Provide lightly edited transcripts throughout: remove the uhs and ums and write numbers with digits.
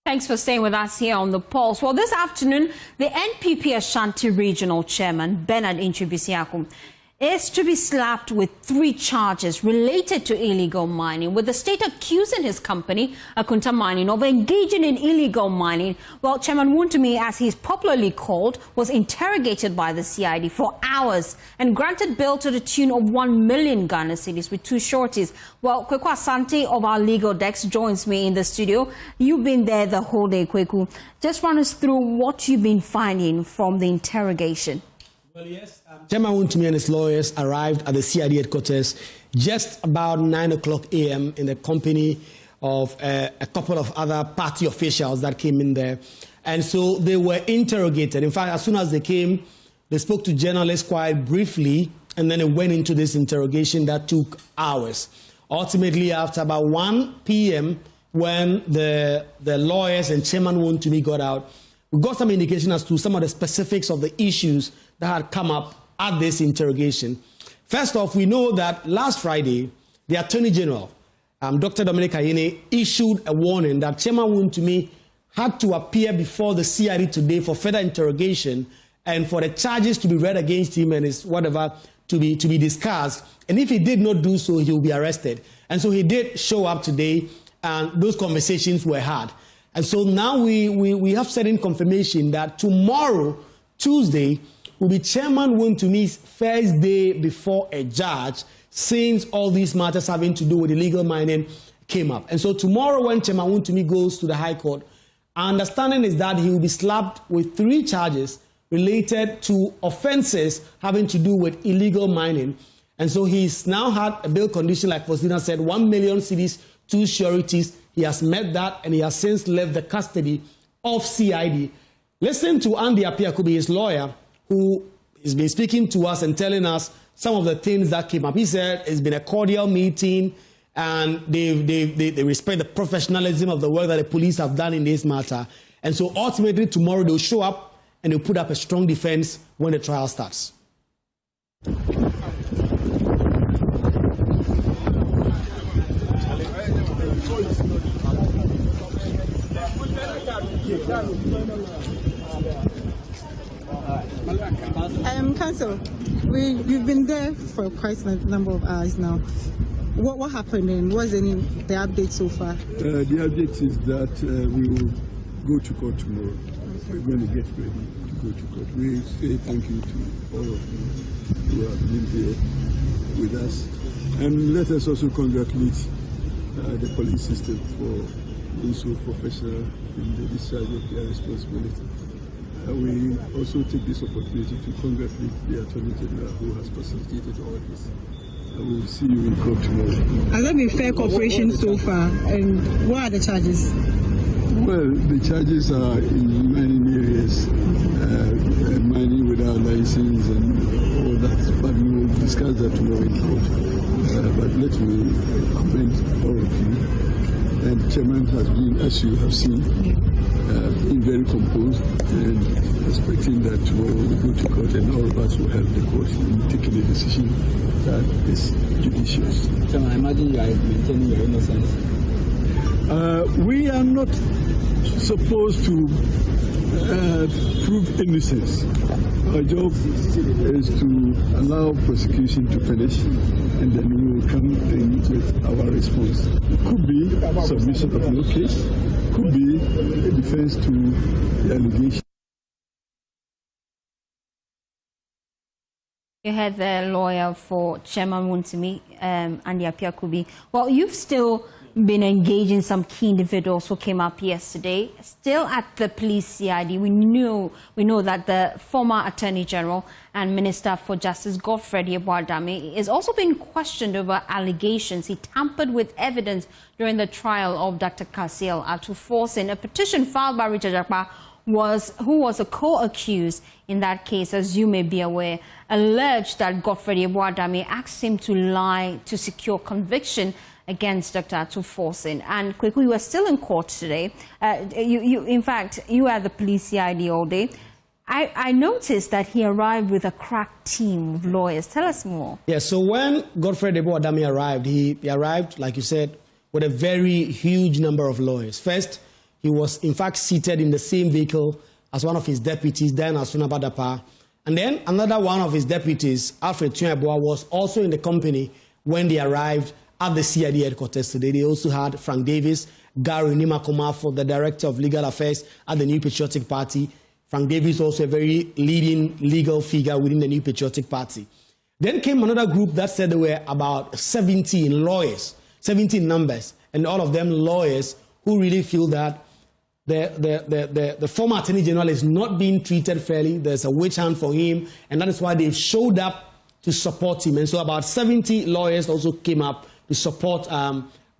Thanks for staying with us here on The Pulse. Well, this afternoon, the NPP Ashanti Regional Chairman, Antwi Boasiako, is to be slapped with 3 charges related to illegal mining, with the state accusing his company, Akunta Mining, of engaging in illegal mining. Well, Chairman Wontumi, as he's popularly called, was interrogated by the CID for hours and granted bail to the tune of 1 million Ghana cedis with 2 sureties. Well, Kweku Asante of our legal desk joins me in the studio. You've been there the whole day, Kweku. Just run us through what you've been finding from the interrogation. Well, yes, Chairman Wontumi and his lawyers arrived at the CID headquarters just about 9 a.m. in the company of a couple of other party officials that came in there. And so they were interrogated. In fact, as soon as they came, they spoke to journalists quite briefly, and then they went into this interrogation that took hours. Ultimately, after about 1 p.m., when the lawyers and Chairman Wontumi got out, we got some indication as to some of the specifics of the issues that had come up at this interrogation. First off, we know that last Friday, the Attorney General, Dr. Dominic Ayine, issued a warning that Chairman Wontumi had to appear before the CID today for further interrogation and for the charges to be read against him and his whatever to be discussed. And if he did not do so, he will be arrested. And so he did show up today, and those conversations were had. And so now we have certain confirmation that tomorrow, Tuesday, will be Chairman Wontumi's first day before a judge, since all these matters having to do with illegal mining came up. And so tomorrow, when Chairman Wontumi goes to the High Court, our understanding is that he will be slapped with 3 charges related to offenses having to do with illegal mining. And so he's now had a bail condition, like Faustina said, 1 million cedis, 2 sureties. He has met that, and he has since left the custody of CID. Listen to Antwi Boasiako, his lawyer, who has been speaking to us and telling us some of the things that came up. He said it's been a cordial meeting, and they respect the professionalism of the work that the police have done in this matter. And so ultimately tomorrow they'll show up and they'll put up a strong defense when the trial starts. Counsel, you've been there for quite a number of hours now. What happened and what's the update so far? The update is that we will go to court tomorrow. Okay. We're going to get ready to go to court. We say thank you to all of you who have been here with us. And let us also congratulate the police system for being so professional in the discharge of their responsibility. We also take this opportunity to congratulate the Attorney General who has facilitated all this. We will see you in court tomorrow. Has there been fair cooperation so far? And what are the charges? Well, the charges are in mining areas, mining without license and all that. But we will discuss that tomorrow in court. But let me commend all of you. And the Chairman has been, as you have seen, been very composed and expecting that tomorrow we go to court and all of us will help the court in taking a decision that is judicious. So I imagine you are maintaining your innocence. We are not supposed to prove innocence. Our job is to allow prosecution to finish, and then we will come in with our response. It could be submission of no case, could be a defense to the allegation. You had the lawyer for Chairman Wontumi, Antwi Boasiako. Well, you've still been engaging some key individuals who came up yesterday. Still at the police CID, we know that the former Attorney General and Minister for Justice Godfrey Boasiako is also being questioned over allegations he tampered with evidence during the trial of Dr. Kasiel Atuforsen. A petition filed by Richard Akpa, who was a co-accused in that case, as you may be aware, alleged that Godfrey Boasiako asked him to lie to secure conviction against Dr. Atuforsen. And Kweku, you are still in court today. In fact, you are the police CID all day. I noticed that he arrived with a crack team of lawyers. Tell us more. Yeah, so when Godfrey Boasiako arrived, he arrived, like you said, with a very huge number of lawyers. First, He was, in fact, seated in the same vehicle as one of his deputies, Dan Asunabadapa. And then another one of his deputies, Alfred Tunyeboa, was also in the company when they arrived at the CID headquarters today. They also had Frank Davis, Gary Nimakomafo, the Director of Legal Affairs at the New Patriotic Party. Frank Davis also a very leading legal figure within the New Patriotic Party. Then came another group that said there were about 17 lawyers, 17 numbers, and all of them lawyers who really feel that the former Attorney General is not being treated fairly. There's a witch hunt for him, and that is why they've showed up to support him. And so about 70 lawyers also came up to support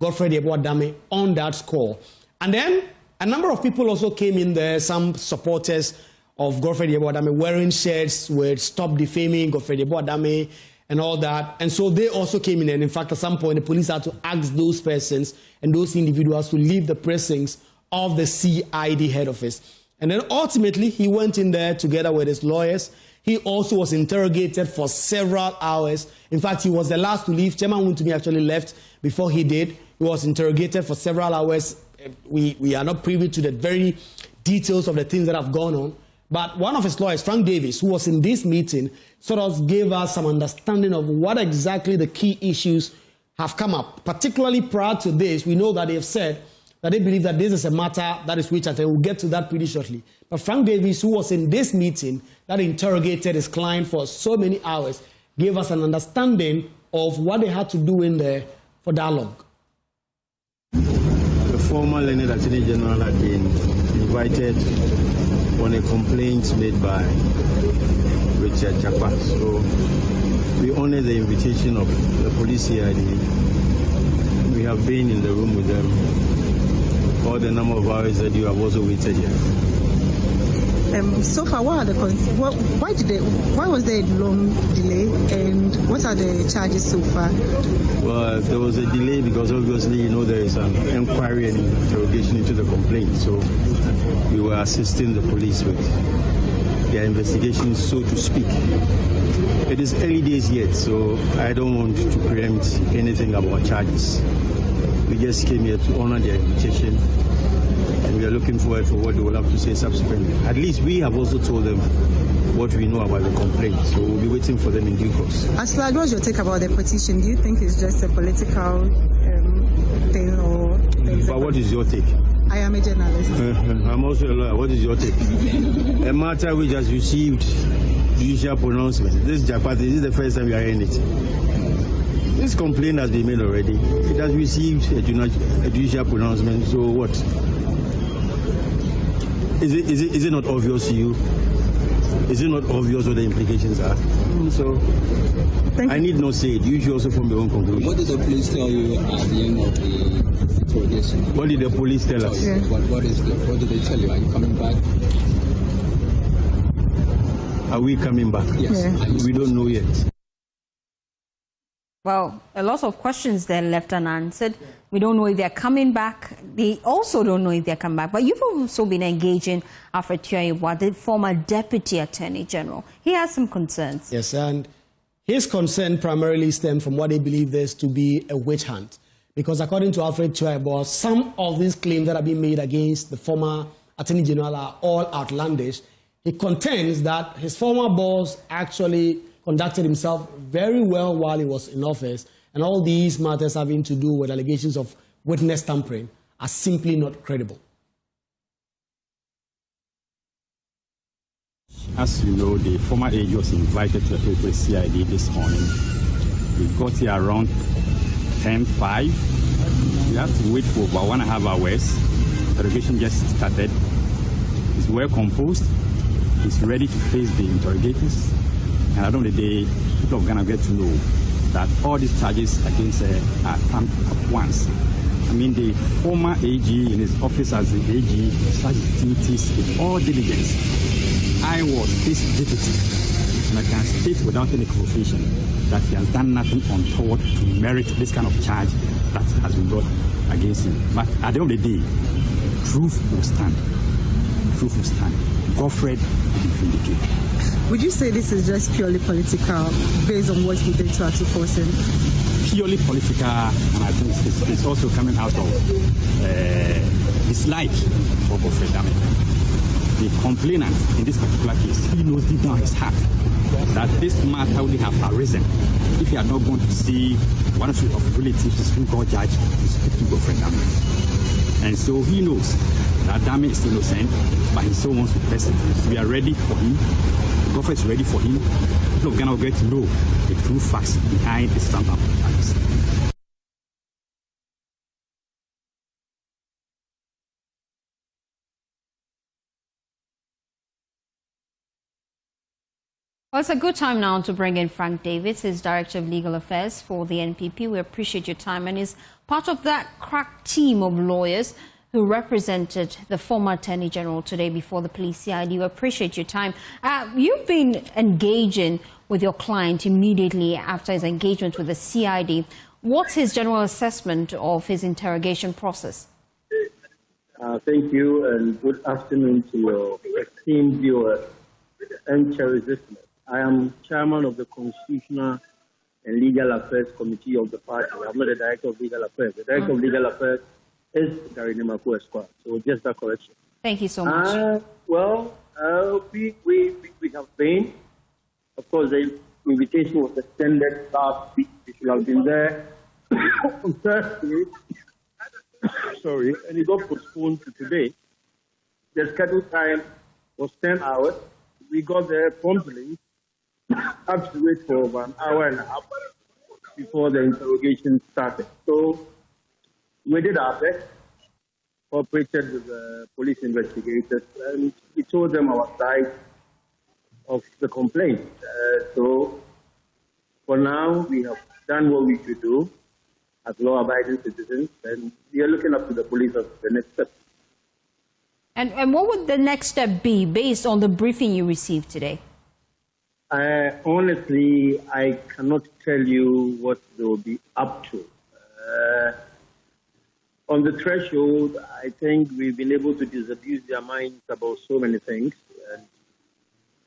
Godfrey Yeboah-Dame on that score. And then a number of people also came in there, some supporters of Godfrey Yeboah-Dame wearing shirts with "Stop Defaming Godfrey Yeboah-Dame" and all that. And so they also came in, and in fact, at some point, the police had to ask those persons and those individuals to leave the precincts of the CID head office. And then ultimately, he went in there together with his lawyers. He also was interrogated for several hours. In fact, he was the last to leave. Chairman Wontumi actually left before he did. He was interrogated for several hours. We are not privy to the very details of the things that have gone on. But one of his lawyers, Frank Davis, who was in this meeting, sort of gave us some understanding of what exactly the key issues have come up. Particularly prior to this, we know that they have said that they believe that this is a matter that is which, and we'll get to that pretty shortly. But Frank Davis, who was in this meeting that interrogated his client for so many hours, gave us an understanding of what they had to do in there for dialogue. The former Learned Attorney General had been invited on a complaint made by Richard Chakwa. So we honor the invitation of the police CID. We have been in the room with them all the number of hours that you have also waited here. So far, what are the why was there a long delay, and what are the charges so far? Well, there was a delay because obviously, you know, there is an inquiry and interrogation into the complaint. So we were assisting the police with their investigation, so to speak. It is early days yet, so I don't want to preempt anything about charges. We just came here to honor their invitation, and we are looking forward for what they will have to say subsequently. At least we have also told them what we know about the complaint, so we'll be waiting for them in due course. As far as what's your take about the petition? Do you think it's just a political thing, or? But what is your take? I am a journalist. I'm also a lawyer. What is your take? A matter which has received judicial pronouncement. This is the first time we are hearing it. This complaint has been made already. It has received a judicial pronouncement. So what? Is it not obvious to you? Is it not obvious what the implications are? So I need not say it. You should also form your own conclusion. What did the police tell you at the end of the interrogation? What did the police tell us? Yeah. What did they tell you? Are you coming back? Are we coming back? Yes. Yeah. We don't know yet. Well, a lot of questions there left unanswered. We don't know if they're coming back. They also don't know if they're coming back. But you've also been engaging Alfred Tunyeboah, the former Deputy Attorney General. He has some concerns. Yes, and his concern primarily stems from what he believes this to be a witch hunt. Because according to Alfred Tunyeboah, some of these claims that have been made against the former Attorney General are all outlandish. He contends that his former boss actually conducted himself very well while he was in office, and all these matters having to do with allegations of witness tampering are simply not credible. As you know, the former AG was invited to the CID this morning. We got here around 10:05. We have to wait for about 1.5 hours. The interrogation just started. He's well composed. He's ready to face the interrogators. And at the end of the day, people of Ghana get to know that all these charges against are come at once. I mean, the former AG in his office as the AG such duties with all diligence. I was his deputy, and I can state without any equivocation that he has done nothing untoward to merit this kind of charge that has been brought against him. But at the end of the day, truth will stand. Truth will stand. Godfrey will be vindicated. Would you say this is just purely political, based on what he did to Atu Forsen? Purely political, and I think it's also coming out of dislike for Godfrey Dame. The complainant in this particular case, he knows deep down his heart that this matter would have arisen if he had not gone to see one of his relatives, the Supreme Court judge, to speak to Godfrey Dame. And so he knows that Dame is innocent, but he still wants to test it. We are ready for him. The government is ready for him. People of Ghana will get to know the true facts behind the stamp of charges. Well, it's a good time now to bring in Frank Davis, his Director of Legal Affairs for the NPP. We appreciate your time and is part of that crack team of lawyers who represented the former Attorney General today before the police CID. We appreciate your time. You've been engaging with your client immediately after his engagement with the CID. What's his general assessment of his interrogation process? Thank you and good afternoon to your esteemed viewers and cherished listeners. I am Chairman of the Constitutional and Legal Affairs Committee of the party. I'm not the Director of Legal Affairs. The Director of Legal Affairs is Galamsey-related. So just that correction. Thank you so much. We have been. Of course, the invitation was extended last week. We should have been there on Thursday. Sorry, and it got postponed to today. The scheduled time was 10 hours. We got there promptly. Had to wait for over an hour and a half before the interrogation started. So we did our best, cooperated with the police investigators, and we told them our side of the complaint. So for now, we have done what we should do as law-abiding citizens, and we are looking up to the police as the next step. And what would the next step be based on the briefing you received today? Honestly, I cannot tell you what they will be up to. On the threshold, I think we've been able to disabuse their minds about so many things. And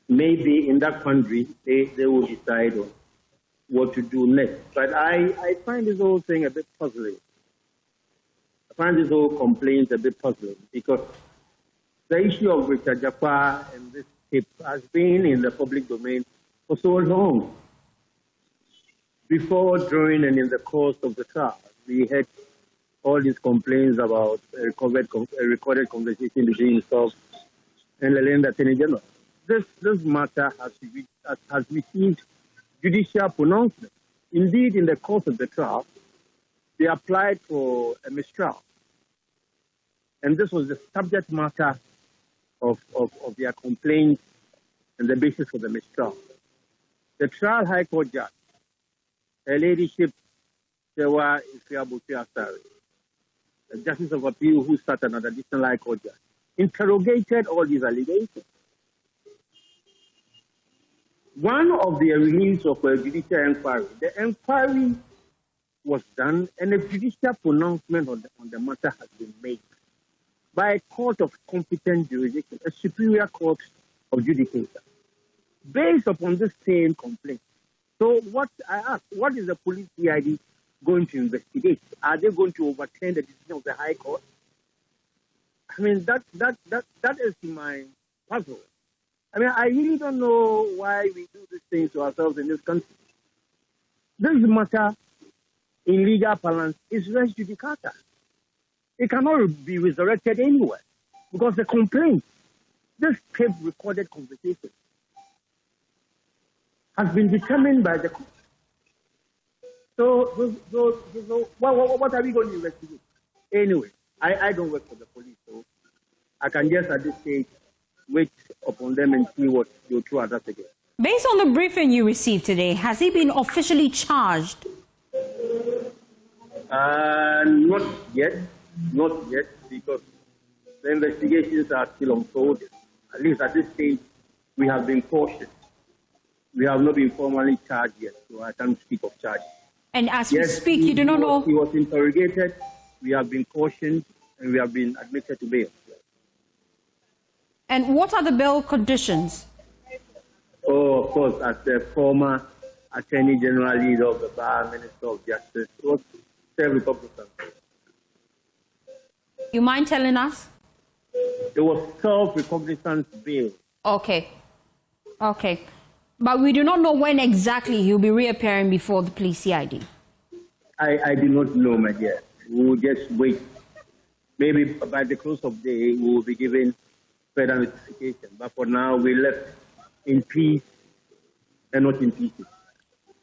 maybe in that country, they will decide on what to do next. But I find this whole thing a bit puzzling. I find this whole complaint a bit puzzling because the issue of Richard Japa and this tip has been in the public domain for so long. Before, during, and in the course of the trial, we had all these complaints about a recorded conversation between himself and the land Attorney General. This matter has received judicial pronouncement. Indeed, in the course of the trial, they applied for a mistrial. And this was the subject matter of their complaint and the basis for the mistrial. The trial High Court judge, her ladyship, Sewa Ifiabuti-Asari, the Justice of Appeal who sat an additional High Court judge, interrogated all these allegations. One of the release of a judicial inquiry, the inquiry was done and a judicial pronouncement on the matter has been made by a court of competent jurisdiction, a superior court of judicature, based upon this same complaint. So what I ask, what is the police CID going to investigate? Are they going to overturn the decision of the High Court? I mean, that is my puzzle. I mean, I really don't know why we do these things to ourselves in this country. This matter, in legal parlance, is res judicata. It cannot be resurrected anywhere because the complaint, this tape recorded conversation, has been determined by the court. So what are we going to investigate? Anyway, I don't work for the police, so I can just at this stage wait upon them and see what they'll throw at us again. Based on the briefing you received today, has he been officially charged? Not yet, because the investigations are still unfolding. At least at this stage, we have been cautioned. We have not been formally charged yet, so I can't speak of charges. And as we speak, you do not know? He was interrogated, we have been cautioned, and we have been admitted to bail. And what are the bail conditions? Oh, of course, as the former Attorney General, leader of the Bar, Minister of Justice, was self-Republican. You mind telling us? It was self-recognizance bail. Okay. Okay. But we do not know when exactly he'll be reappearing before the police CID. I do not know, my dear. We will just wait. Maybe by the close of the day, we will be given further notification. But for now, we left in peace and not in pieces.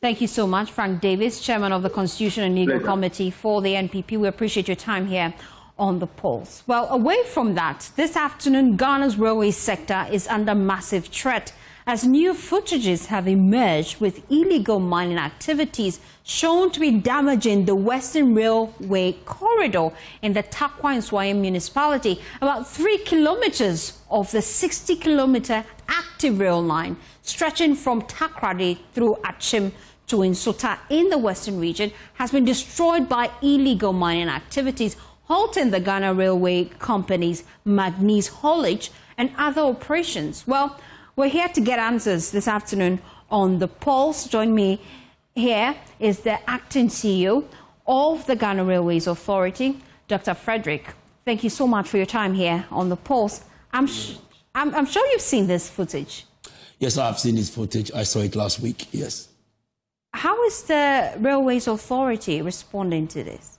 Thank you so much, Frank Davis, Chairman of the Constitution and Legal Committee for the NPP. We appreciate your time here on the Pulse. Well, away from that, this afternoon, Ghana's railway sector is under massive threat as new footages have emerged with illegal mining activities shown to be damaging the Western Railway corridor in the Takwa and Swayam municipality, about 3 kilometers of the 60-kilometer active rail line stretching from Takrady through Achim to Nsota in the Western region has been destroyed by illegal mining activities, halting the Ghana Railway Company's manganese haulage and other operations. Well, we're here to get answers this afternoon on the Pulse. Join me here is the acting CEO of the Ghana Railways Authority, Dr. Frederick. Thank you so much for your time here on the Pulse. I'm sure you've seen this footage. Yes, I've seen this footage. I saw it last week, yes. How is the Railways Authority responding to this?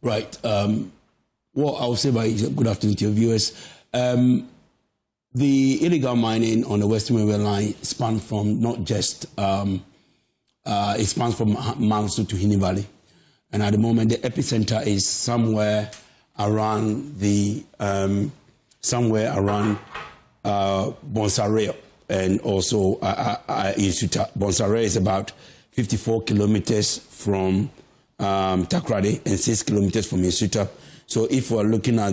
Right. What I'll say good afternoon to your viewers. The illegal mining on the Western Railway line spans from not just, it spans from Manso to Hini Valley. And at the moment, the epicenter is somewhere around Bonsare and also Isuta. Bonsare is about 54 kilometers from Takrady and 6 kilometers from Isuta. So if we're looking at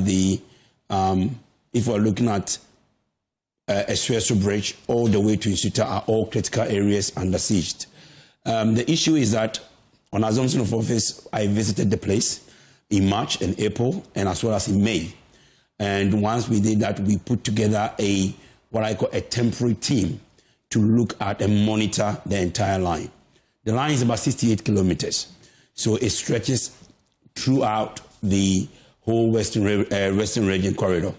Esweso Bridge all the way to Isuta are all critical areas under siege. The issue is that on assumption of office, I visited the place in March and April and as well as in May. And once we did that, we put together what I call a temporary team to look at and monitor the entire line. The line is about 68 kilometers. So it stretches throughout the whole Western region corridor.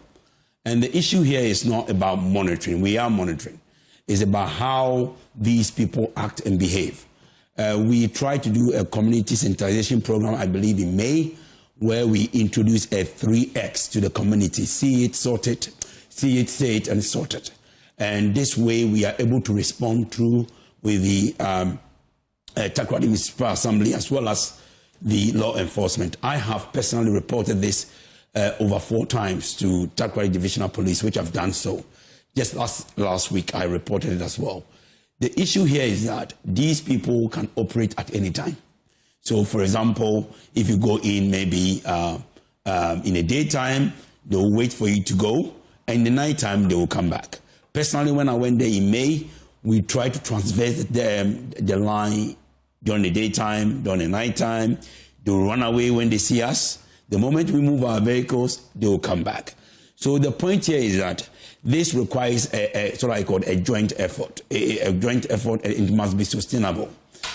And the issue here is not about monitoring. We are monitoring. It's about how these people act and behave. We tried to do a community sensitization program, I believe, in May, where we introduced a 3X to the community. See it, sort it, see it, say it, and sort it. And this way we are able to respond through with the Takrady Municipal Assembly as well as the law enforcement. I have personally reported this over 4 times to Takrady Divisional Police, which have done so. Just last week, I reported it as well. The issue here is that these people can operate at any time. So, for example, if you go in maybe in the daytime, they'll wait for you to go, and in the nighttime, they will come back. Personally, when I went there in May, we tried to transverse the line during the daytime, during the nighttime. They will run away when they see us. The moment we move our vehicles, they will come back. So the point here is that this requires a joint effort. A joint effort, and it must be sustainable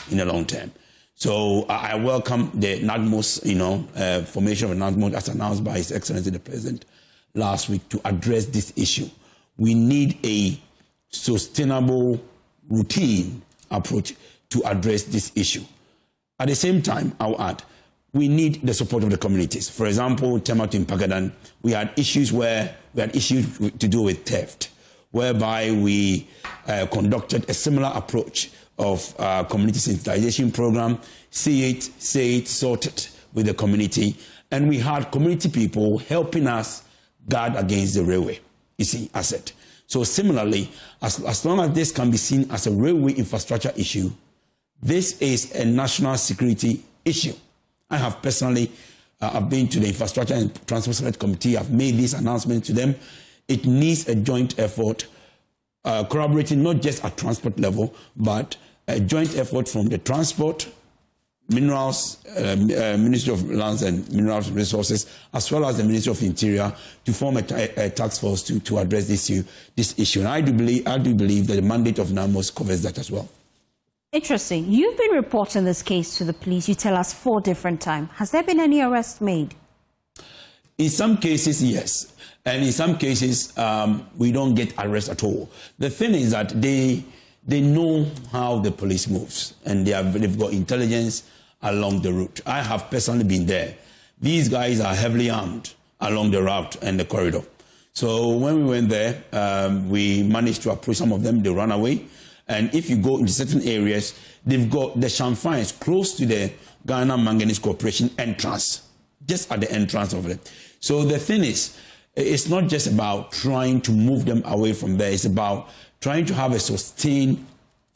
in the long term. So I welcome the NADMOS, formation of NADMOS as announced by His Excellency the President last week to address this issue. We need a sustainable routine approach to address this issue. At the same time, I'll add, we need the support of the communities. For example, Temat in Pagadan, we had issues to do with theft, whereby we conducted a similar approach of community sensitization program, see it, say it, sort it with the community. And we had community people helping us guard against the railway, asset. So similarly, as long as this can be seen as a railway infrastructure issue, this is a national security issue. I have personally, I've been to the Infrastructure and Transport Select Committee. I've made this announcement to them. It needs a joint effort, corroborating not just at transport level, but a joint effort from the Transport, Minerals, Ministry of Lands and Minerals Resources, as well as the Ministry of Interior, to form a task force to address this issue. And I do believe that the mandate of NAMOS covers that as well. Interesting. You've been reporting this case to the police, you tell us 4 different times. Has there been any arrest made? In some cases, yes. And in some cases, we don't get arrest at all. The thing is that they know how the police moves, and they've got intelligence along the route. I have personally been there. These guys are heavily armed along the route and the corridor. So when we went there, we managed to approach some of them. They ran away. And if you go into certain areas, they've got the Shamfines close to the Ghana Manganese Corporation entrance, just at the entrance of it. So the thing is, it's not just about trying to move them away from there. It's about trying to have a sustained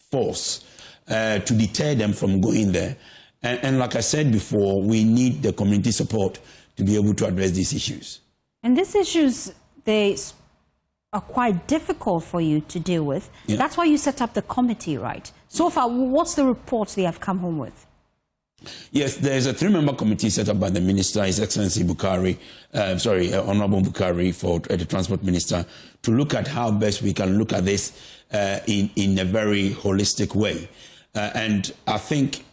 force to deter them from going there. And like I said before, we need the community support to be able to address these issues. And these issues, they are quite difficult for you to deal with. Yeah. That's why you set up the committee, right? So far, what's the report they have come home with? Yes, there's a 3-member committee set up by the Minister, His Excellency Honorable Bukari, for the Transport Minister, to look at how best we can look at this in a very holistic way. And I think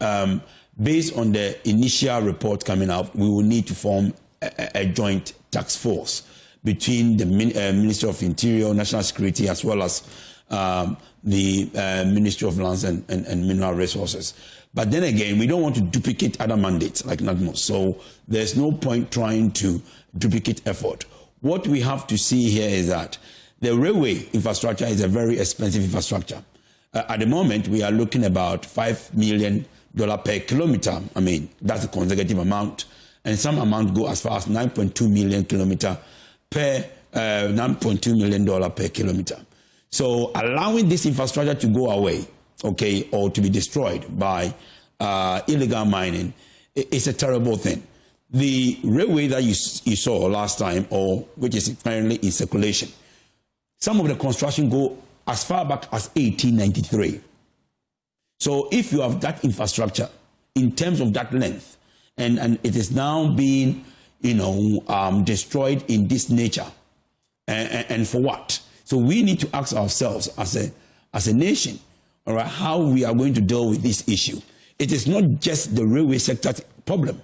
based on the initial report coming out, we will need to form a joint task force between the Ministry of Interior, National Security, as well as the Ministry of Lands and Mineral Resources. But then again, we don't want to duplicate other mandates like NADMOS. So there's no point trying to duplicate effort. What we have to see here is that the railway infrastructure is a very expensive infrastructure. At the moment, we are looking about $5 million per kilometer. I mean, that's a consecutive amount. And some amount go as far as 9.2 million kilometer per $9.2 million per kilometer. So allowing this infrastructure to go away, okay, or to be destroyed by illegal mining, is a terrible thing. The railway that you saw last time, or which is currently in circulation, some of the construction go as far back as 1893. So if you have that infrastructure in terms of that length, and it is now being, destroyed in this nature, and for what? So we need to ask ourselves as a nation, all right, how we are going to deal with this issue. It is not just the railway sector problem.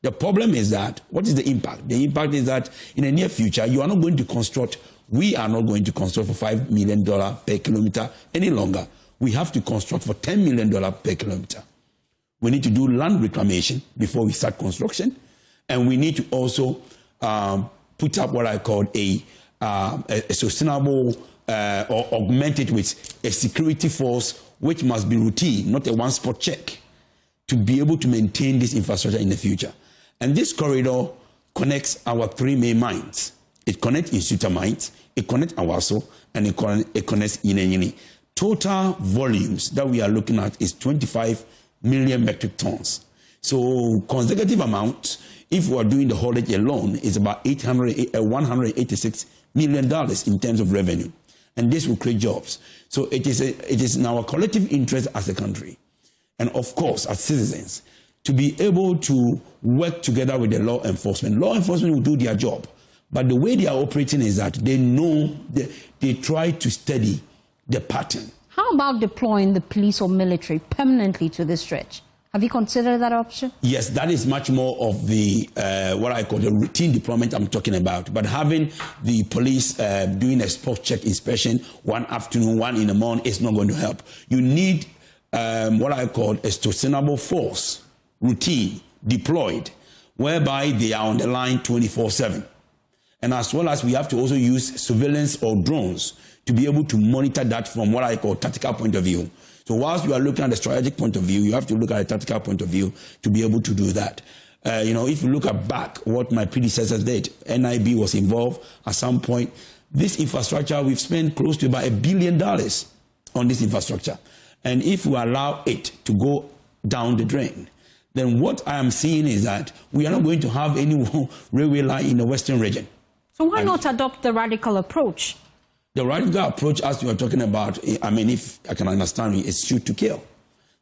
The problem is that, what is the impact? The impact is that in the near future, you are not going to construct, we are not going to construct for $5 million per kilometer any longer. We have to construct for $10 million per kilometer. We need to do land reclamation before we start construction. And we need to also put up what I call a sustainable or augment it with a security force, which must be routine, not a one-spot check, to be able to maintain this infrastructure in the future. And this corridor connects our 3 main mines. It connects Insuta mines, it connects Awaso, and it connects Inenyini. Total volumes that we are looking at is 25 million metric tons. So consecutive amount, if we are doing the haulage alone, is about $186 million in terms of revenue. And this will create jobs. So it is in our collective interest as a country, and of course as citizens, to be able to work together with the law enforcement. Law enforcement will do their job, but the way they are operating is that they know, they try to study the pattern. How about deploying the police or military permanently to this stretch? Have you considered that option? Yes, that is much more of the, what I call the routine deployment I'm talking about. But having the police doing a spot check inspection one afternoon, one in the morning, is not going to help. You need what I call a sustainable force, routine, deployed, whereby they are on the line 24/7. And as well as we have to also use surveillance or drones to be able to monitor that from what I call tactical point of view. So whilst you are looking at the strategic point of view, you have to look at a tactical point of view to be able to do that. If you look at back what my predecessors did, NIB was involved at some point. This infrastructure, we've spent close to about $1 billion on this infrastructure. And if we allow it to go down the drain, then what I am seeing is that we are not going to have any railway line in the Western region. So why not adopt the radical approach? The radical approach, as you are talking about, I mean, if I can understand it, is shoot to kill.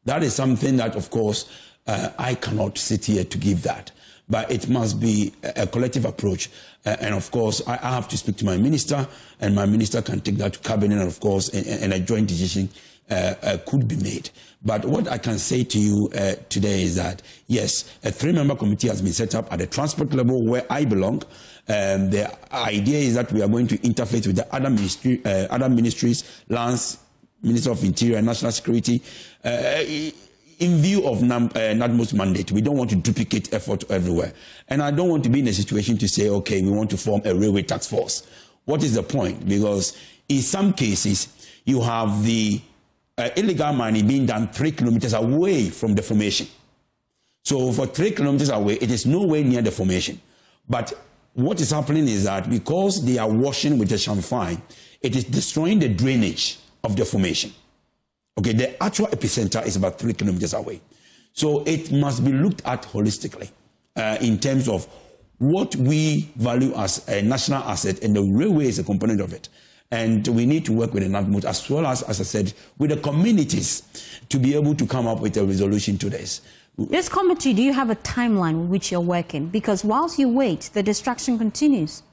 That is something that, of course, I cannot sit here to give that. But it must be a collective approach. And, of course, I have to speak to my minister, and my minister can take that to cabinet, and, of course, and a joint decision could be made. But what I can say to you today is that, yes, a 3-member committee has been set up at the transport level where I belong. The idea is that we are going to interface with the other ministries, Lands, Minister of Interior and National Security, in view of NADMO's mandate. We don't want to duplicate effort everywhere. And I don't want to be in a situation to say, okay, we want to form a railway task force. What is the point? Because in some cases, you have the illegal mining being done 3 kilometers away from the formation. So for 3 kilometers away, it is nowhere near the formation. But what is happening is that because they are washing with the champagne, it is destroying the drainage of the formation. Okay, the actual epicenter is about 3 kilometers away. So it must be looked at holistically in terms of what we value as a national asset, and the railway is a component of it. And we need to work with the NADMO as well as I said, with the communities to be able to come up with a resolution to this. This committee, do you have a timeline with which you're working? Because whilst you wait, the destruction continues.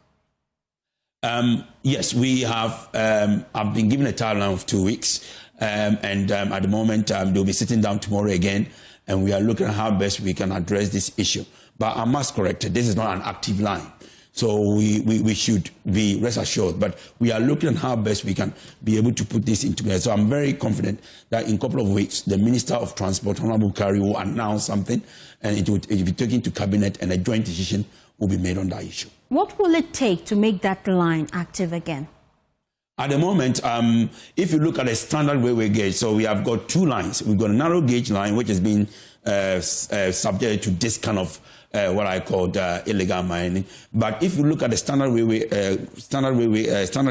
Yes, we have. I've been given a timeline of 2 weeks. At the moment, they'll be sitting down tomorrow again, and we are looking at how best we can address this issue. But I must correct it, this is not an active line. So we should be rest assured. But we are looking at how best we can be able to put this into place. So I'm very confident that in a couple of weeks, the Minister of Transport, Honorable Kari, will announce something, and it will be taken to Cabinet, and a joint decision will be made on that issue. What will it take to make that line active again? At the moment, if you look at a standard railway gauge, so we have got 2 lines. We've got a narrow gauge line, which has been subject to this kind of what I call illegal mining. But if you look at the standard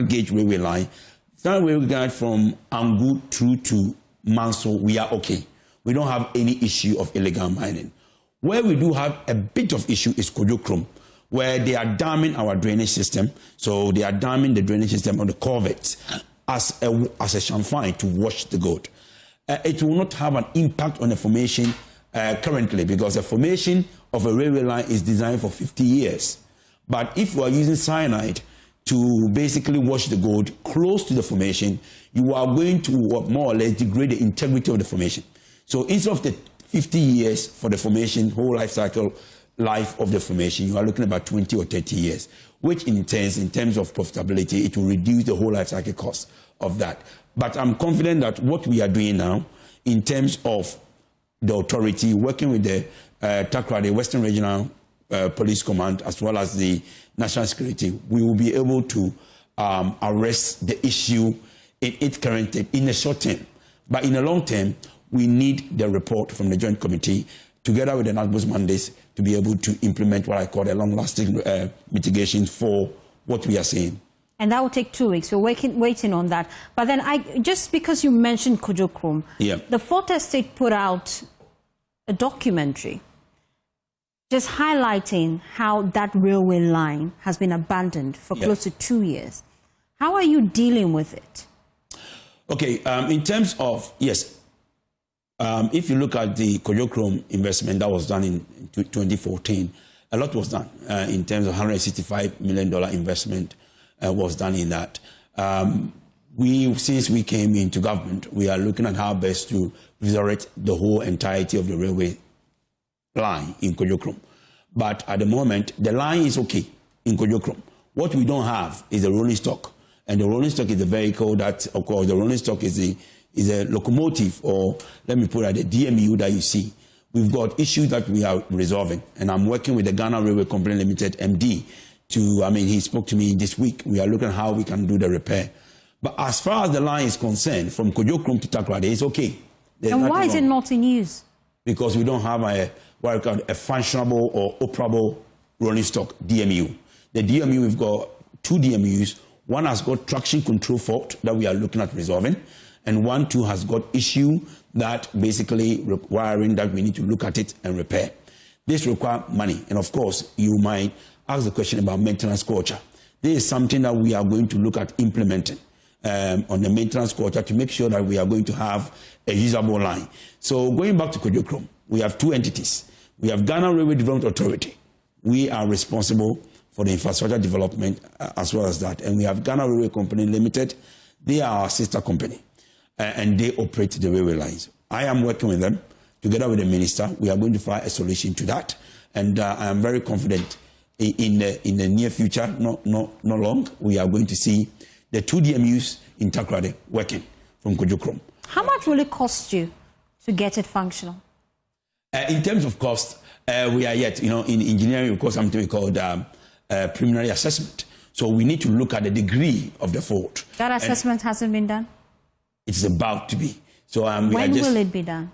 gauge railway line, standard railway line from Angu through to Manso, we are okay. We don't have any issue of illegal mining. Where we do have a bit of issue is Kojokrom, where they are damming our drainage system. So they are damming the drainage system on the culverts as a champagne to wash the gold. It will not have an impact on the formation currently, because the formation of a railway line is designed for 50 years. But if you are using cyanide to basically wash the gold close to the formation, you are going to more or less degrade the integrity of the formation. So instead of the 50 years for the formation, whole life of the formation, you are looking at about 20 or 30 years, which in terms of profitability, it will reduce the whole life cycle cost of that. But I'm confident that what we are doing now, in terms of the authority, working with the Accra, the Western Regional Police Command, as well as the National Security, we will be able to arrest the issue in its current state in the short term. But in the long term, we need the report from the Joint Committee, together with the NADMO's mandates, to be able to implement what I call a long-lasting mitigation for what we are saying. And that will take 2 weeks. We're waiting on that. But then, just because you mentioned Kojokrom, the Fourth Estate put out a documentary just highlighting how that railway line has been abandoned for close to 2 years. How are you dealing with it? Okay, in terms of, yes, if you look at the Kojokrom investment that was done in 2014, a lot was done in terms of $165 million investment was done in that. Since we came into government, we are looking at how best to resurrect the whole entirety of the railway line in Kojokrom. But at the moment, the line is okay in Kojokrom. What we don't have is a rolling stock. And the rolling stock is the vehicle that, of course, the rolling stock is a locomotive, or let me put it, the DMU that you see. We've got issues that we are resolving. And I'm working with the Ghana Railway Company Limited, MD, he spoke to me this week. We are looking at how we can do the repair. But as far as the line is concerned, from Kojokrom to Takrade, it's okay. And why is it not in use? Because we don't have a functionable or operable rolling stock DMU. The DMU, we've got 2 DMUs. One has got traction control fault that we are looking at resolving, and one too has got issue that basically requiring that we need to look at it and repair. This requires money, and of course, you might ask the question about maintenance culture. This is something that we are going to look at implementing on the maintenance culture to make sure that we are going to have a usable line. So going back to Kojokrom, we have 2 entities. We have Ghana Railway Development Authority. We are responsible for the infrastructure development as well as that. And we have Ghana Railway Company Limited. They are our sister company. and they operate the railway lines. I am working with them together with the minister. We are going to find a solution to that, and I am very confident in the near future, not long, we are going to see the 2 DMUs in Takoradi working from Kojokrom. How much will it cost you to get it functional? In terms of cost, we are yet, in engineering, we call something called preliminary assessment. So we need to look at the degree of the fault. That assessment hasn't been done? It's about to be. So when will it be done?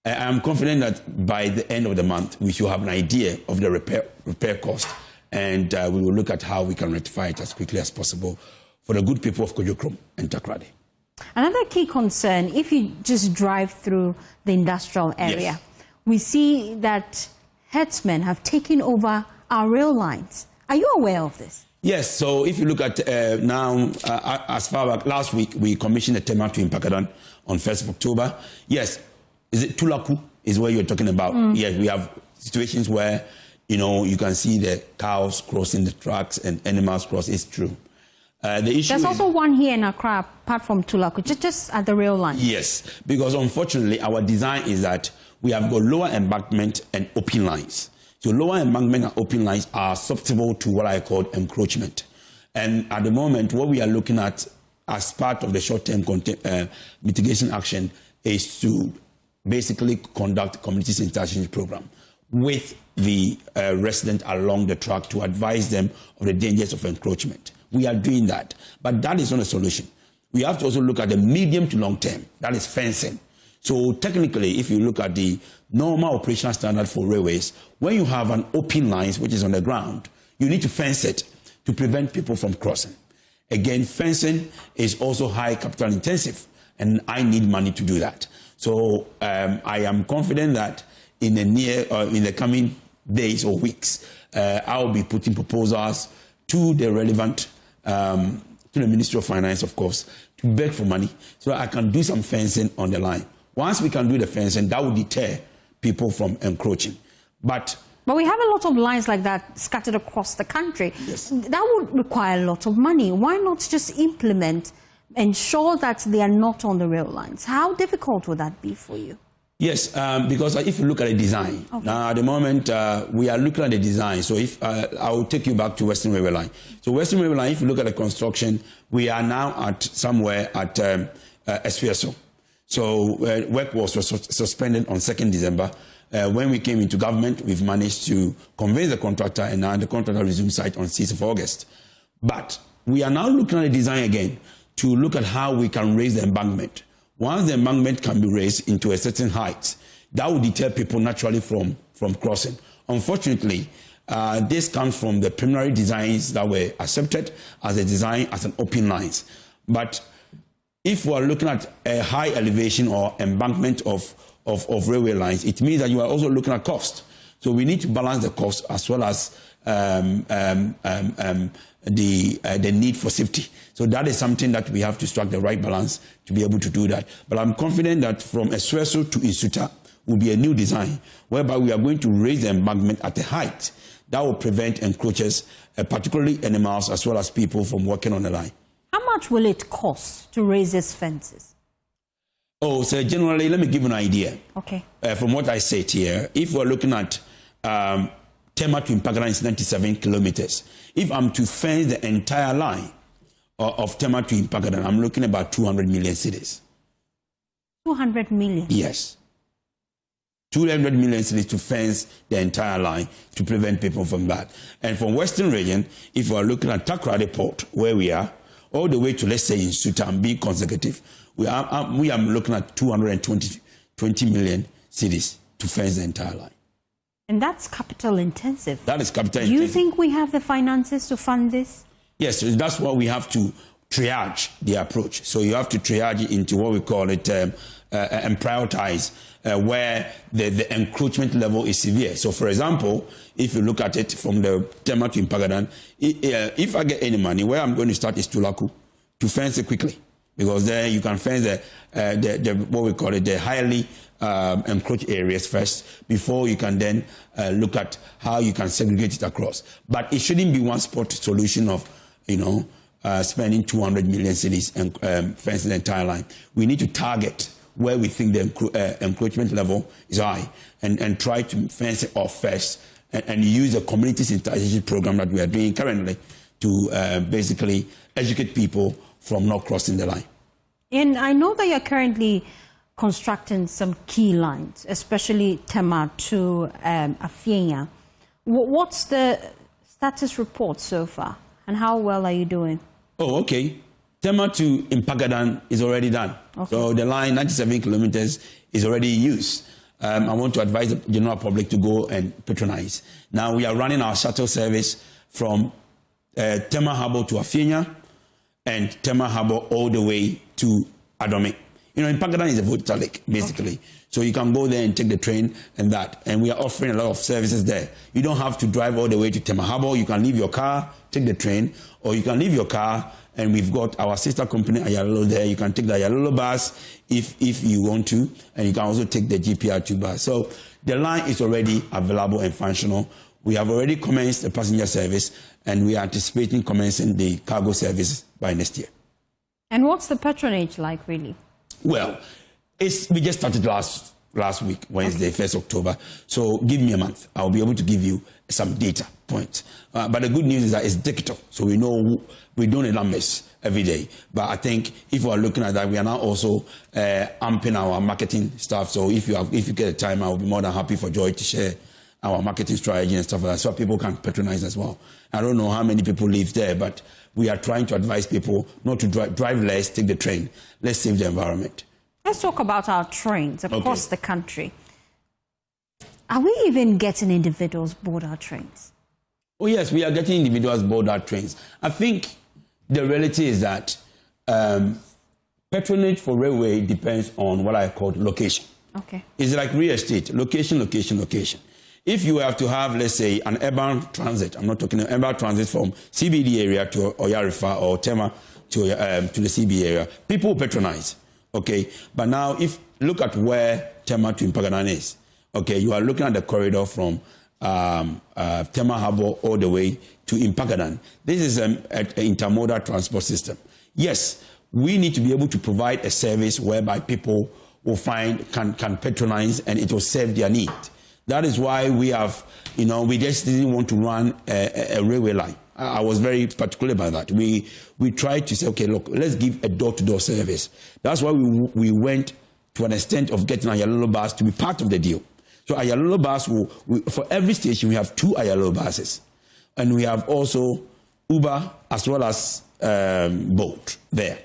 I'm confident that by the end of the month, we should have an idea of the repair cost, and we will look at how we can rectify it as quickly as possible for the good people of Kojokrom and Takoradi. Another key concern, if you just drive through the industrial area, yes, we see that herdsmen have taken over our rail lines. Are you aware of this? Yes, so if you look at now, as far back last week, we commissioned a tema to Impakadan on 1st of October. Yes, is it Tulaku is where you're talking about? Yes, we have situations where, you can see the cows crossing the tracks and animals cross. It's true. The issue There's also one here in Accra, apart from Tulaku, just at the rail line. Yes, because unfortunately, our design is that we have got lower embankment and open lines. So lower embankment and open lines are susceptible to what I call encroachment. And at the moment, what we are looking at as part of the short-term mitigation action is to basically conduct community sensitization program with the residents along the track to advise them of the dangers of encroachment. We are doing that, but that is not a solution. We have to also look at the medium to long term, that is fencing. So technically, if you look at the normal operational standard for railways, when you have an open line which is on the ground, you need to fence it to prevent people from crossing. Again, fencing is also high capital intensive, and I need money to do that. So I am confident that in the coming days or weeks, I will be putting proposals to the relevant, to the Ministry of Finance, of course, to beg for money so I can do some fencing on the line. Once we can do the fencing, that will deter people from encroaching. But we have a lot of lines like that scattered across the country. Yes. That would require a lot of money. Why not just ensure that they are not on the rail lines? How difficult would that be for you? Yes, because if you look at the design, now at the moment we are looking at the design. So if I will take you back to Western Railway Line. So Western Railway Line, if you look at the construction, we are now at somewhere at Esfiaso. So work was suspended on 2nd December. When we came into government, we've managed to convince the contractor, and now the contractor resumed site on 6th of August. But we are now looking at the design again to look at how we can raise the embankment. Once the embankment can be raised into a certain height, that will deter people naturally from crossing. Unfortunately, this comes from the preliminary designs that were accepted as a design as an open lines. But if we are looking at a high elevation or embankment of railway lines, it means that you are also looking at cost. So we need to balance the cost as well as the need for safety. So that is something that we have to strike the right balance to be able to do that. But I'm confident that from Esweso to Isuta will be a new design whereby we are going to raise the embankment at a height that will prevent encroachers, particularly animals as well as people, from walking on the line. How much will it cost to raise these fences? Oh, so generally, let me give you an idea. Okay. From what I said here, if we're looking at Tema to Impagadan is 97 kilometers. If I'm to fence the entire line of Tema to Impagadan, I'm looking about 200 million cedis. 200 million? Yes. 200 million cedis to fence the entire line to prevent people from that. And from Western region, if we're looking at Takoradi Port, where we are, all the way to, let's say, in Suta and be consecutive, we are looking at 220 million cedis to fence the entire line. And that's capital intensive. That is capital intensive. Do you intensive. think we have the finances to fund this? Yes, that's why we have to triage the approach. So you have to triage it into what we call it and prioritize where the encroachment level is severe. So, for example, if you look at it from the Tema to Impagadan, if I get any money, where I'm going to start is Tulaku to fence it quickly, because there you can fence the what we call it, the highly encroached areas first before you can then look at how you can segregate it across. But it shouldn't be one spot solution of spending 200 million cedis and fencing the entire line. We need to target where we think the encroachment level is high and try to fence it off first and use the community sensitization program that we are doing currently to basically educate people from not crossing the line. And I know that you're currently constructing some key lines, especially Tema to Afienya. What's the status report so far, and how well are you doing? Oh, okay. Tema to Impagadan is already done. Okay. So the line, 97 kilometers, is already used. I want to advise the general public to go and patronize. Now we are running our shuttle service from Tema Harbour to Afienya and Tema Harbour all the way to Adome. You know, Impagadan is a water lake, basically. Okay. So you can go there and take the train and that. And we are offering a lot of services there. You don't have to drive all the way to Tema Harbour. You can leave your car, take the train, or you can leave your car, and we've got our sister company, Ayalolo, there. You can take the Ayalolo bus if you want to, and you can also take the GPR2 bus. So the line is already available and functional. We have already commenced the passenger service, and we are anticipating commencing the cargo service by next year. And what's the patronage like, really? Well, we just started last week, Wednesday, 1st October. So give me a month. I'll be able to give you some data points. But the good news is that it's digital. So we know we don't need numbers every day. But I think if we are looking at that, we are now also amping our marketing stuff. So if you get a time, I'll be more than happy for Joy to share our marketing strategy and stuff like that, so people can patronize as well. I don't know how many people live there, but we are trying to advise people not to drive less, take the train. Let's save the environment. Let's talk about our trains across the country. Are we even getting individuals board our trains? Oh, yes, we are getting individuals board our trains. I think the reality is that patronage for railway depends on what I call location. Okay. It's like real estate, location, location, location. If you have to have, let's say, an urban transit, I'm not talking urban transit from CBD area to Oyarifa or Tema to the CBD area, people will patronize, okay? But now, look at where Tema to Impagadan is, okay? You are looking at the corridor from Tema Harbour all the way to Impagadan. This is an intermodal transport system. Yes, we need to be able to provide a service whereby people will can patronize and it will serve their need. That is why we have, we just didn't want to run a railway line. I was very particular about that. We tried to say, okay, look, let's give a door-to-door service. That's why we went to an extent of getting Ayalolo bus to be part of the deal. So Ayalolo bus for every station, we have 2 Ayalolo buses. And we have also Uber as well as Bolt there.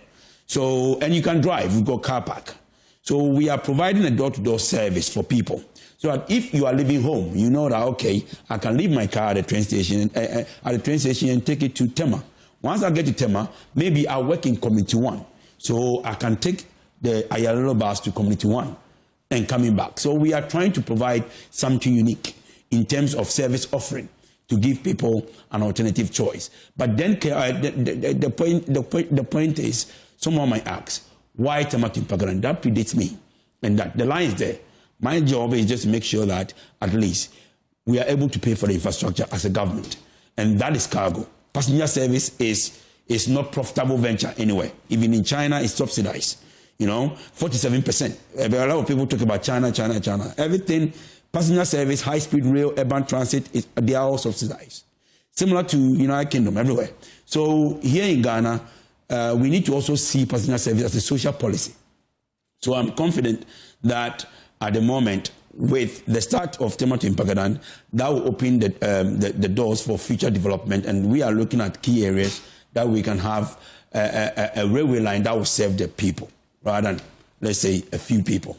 So, and you can drive, we've got car park. So we are providing a door-to-door service for people. So that if you are leaving home, you know that, okay, I can leave my car at the train station, and take it to Tema. Once I get to Tema, maybe I work in Community 1. So I can take the Ayalolo bus to Community 1 and coming back. So we are trying to provide something unique in terms of service offering to give people an alternative choice. But then the point is, someone might ask, why Tema to Impagadan? That predates me. And that the line is there. My job is just to make sure that at least we are able to pay for the infrastructure as a government. And that is cargo. Passenger service is not profitable venture anywhere. Even in China, it's subsidized. 47%. A lot of people talk about China. Everything, passenger service, high-speed rail, urban transit, they are all subsidized. Similar to United Kingdom, everywhere. So here in Ghana, we need to also see passenger service as a social policy. So I'm confident that at the moment, with the start of Tema to Impagadan, that will open the doors for future development. And we are looking at key areas that we can have a railway line that will serve the people, rather than, let's say, a few people.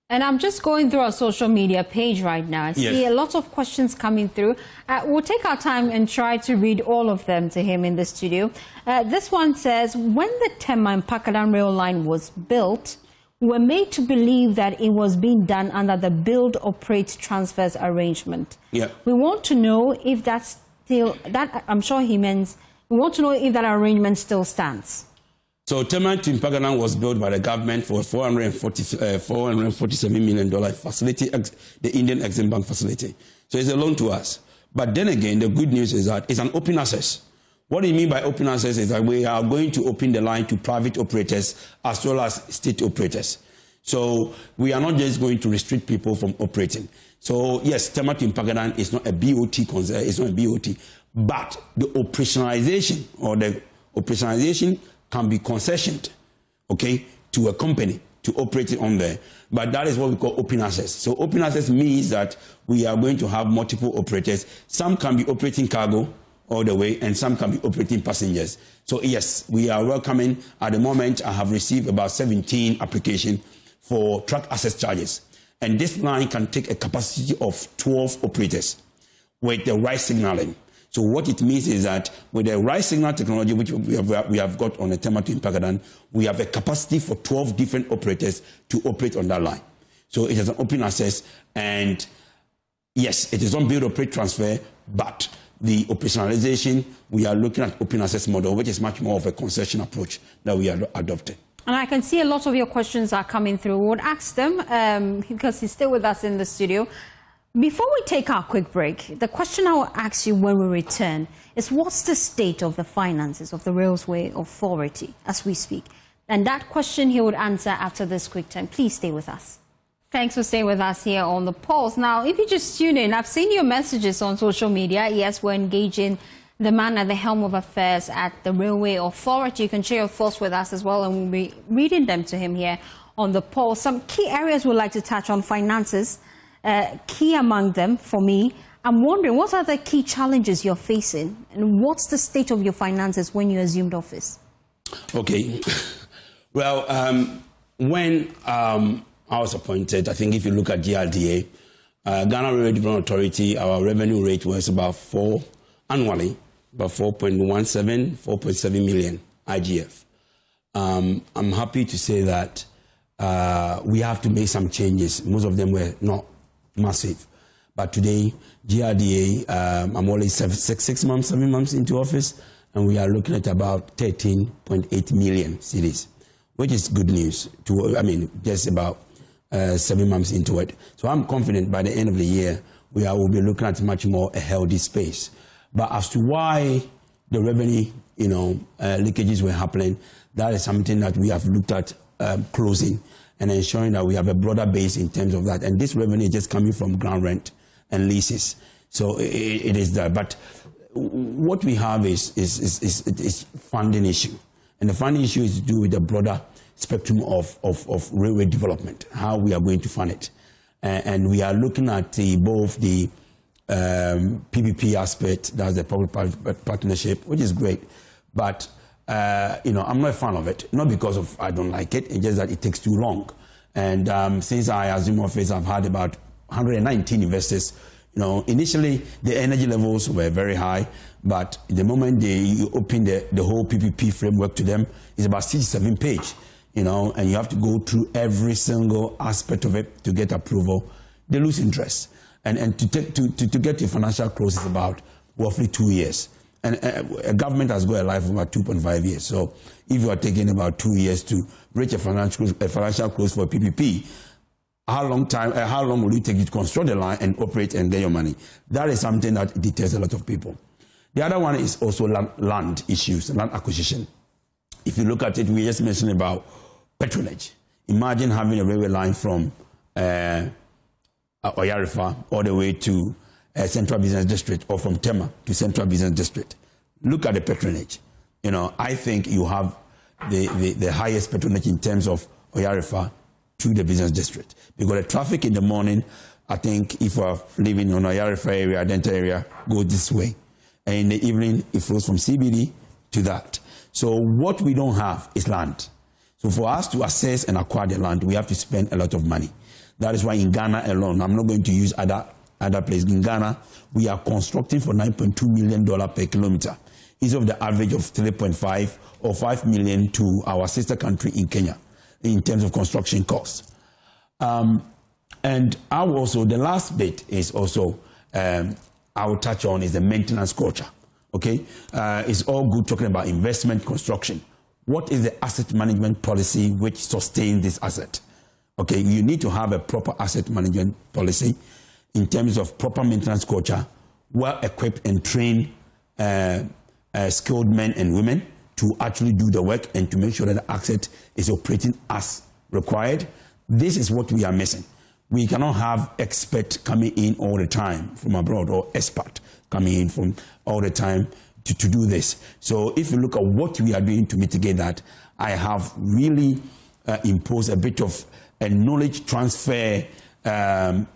And I'm just going through our social media page right now. I see a lot of questions coming through. We'll take our time and try to read all of them to him in the studio. This one says, when the Tema Impagadan rail line was built, we were made to believe that it was being done under the build, operate, transfers arrangement. Yeah. We want to know if that's still, I'm sure he means, we want to know if that arrangement still stands. So Tema to Impagadan was built by the government for $447 million facility, the Indian Exim Bank facility. So it's a loan to us. But then again, the good news is that it's an open access. What do you mean by open access is that we are going to open the line to private operators as well as state operators. So we are not just going to restrict people from operating. So yes, Tema to Mpagadan is not a BOT concern, it's not a BOT, but the operationalization can be concessioned, okay, to a company to operate it on there. But that is what we call open access. So open access means that we are going to have multiple operators. Some can be operating cargo all the way, and some can be operating passengers. So yes, we are welcoming. At the moment, I have received about 17 applications for truck access charges. And this line can take a capacity of 12 operators with the right signaling. So what it means is that with the right signal technology, which we have got on the Tema to Mpagadan, we have a capacity for 12 different operators to operate on that line. So it is an open access, and yes, it is on build, operate, transfer, but the operationalization, we are looking at open access model, which is much more of a concession approach that we are adopting. And I can see a lot of your questions are coming through. We'll ask them because he's still with us in the studio. Before we take our quick break, the question I will ask you when we return is what's the state of the finances of the Railway Authority as we speak? And that question he would answer after this quick time. Please stay with us. Thanks for staying with us here on The Pulse. Now, if you just tune in, I've seen your messages on social media. Yes, we're engaging the man at the helm of affairs at the Railway Authority. You can share your thoughts with us as well, and we'll be reading them to him here on The Pulse. Some key areas we'd like to touch on: finances. Key among them for me. I'm wondering, what are the key challenges you're facing, and what's the state of your finances when you assumed office? Okay. Well, when I was appointed, I think if you look at GRDA, Ghana Railway Development Authority, our revenue rate was about annually, about 4.7 million IGF. I'm happy to say that we have to make some changes. Most of them were not massive. But today, GRDA, I'm only 7 months into office, and we are looking at about 13.8 million cedis, which is good news. Just about 7 months into it. So I'm confident by the end of the year, will be looking at much more a healthy space. But as to why the revenue, leakages were happening, that is something that we have looked at closing and ensuring that we have a broader base in terms of that. And this revenue is just coming from ground rent and leases. So it is there. But what we have is funding issue. And the funding issue is to do with the broader spectrum of railway development, how we are going to fund it. And we are looking at both the PPP aspect, that's the public-private partnership, which is great. But I'm not a fan of it, not because of I don't like it, it's just that it takes too long. And since I assumed office, I've had about 119 investors. Initially the energy levels were very high, but the moment you open the whole PPP framework to them, it's about 67 pages, and you have to go through every single aspect of it to get approval. They lose interest, and to get to financial close is about roughly 2 years. And a government has got a life of about 2.5 years. So if you are taking about 2 years to reach a financial close for PPP, how long will it take you to construct the line and operate and get your money? That is something that deters a lot of people. The other one is also land issues, land acquisition. If you look at it, we just mentioned about patronage. Imagine having a railway line from Oyarifa all the way to Central Business District, or from Tema to Central Business District. Look at the patronage. I think you have the highest patronage in terms of Oyarifa to the business district. Because the traffic in the morning, I think if we're living in Oyarifa area, Denta area, go this way. And in the evening, it flows from CBD to that. So what we don't have is land. So for us to access and acquire the land, we have to spend a lot of money. That is why in Ghana alone, I'm not going to use other places. In Ghana, we are constructing for $9.2 million per kilometer, instead of the average of 3.5 or 5 million to our sister country in Kenya, in terms of construction costs. And the last bit is also, I will touch on is the maintenance culture. Okay? It's all good talking about investment, construction. What is the asset management policy which sustains this asset? Okay, you need to have a proper asset management policy in terms of proper maintenance culture, well-equipped and trained skilled men and women to actually do the work and to make sure that the asset is operating as required. This is what we are missing. We cannot have experts coming in all the time from abroad or expert coming in from all the time to do this. So if you look at what we are doing to mitigate that, I have really imposed a bit of a knowledge transfer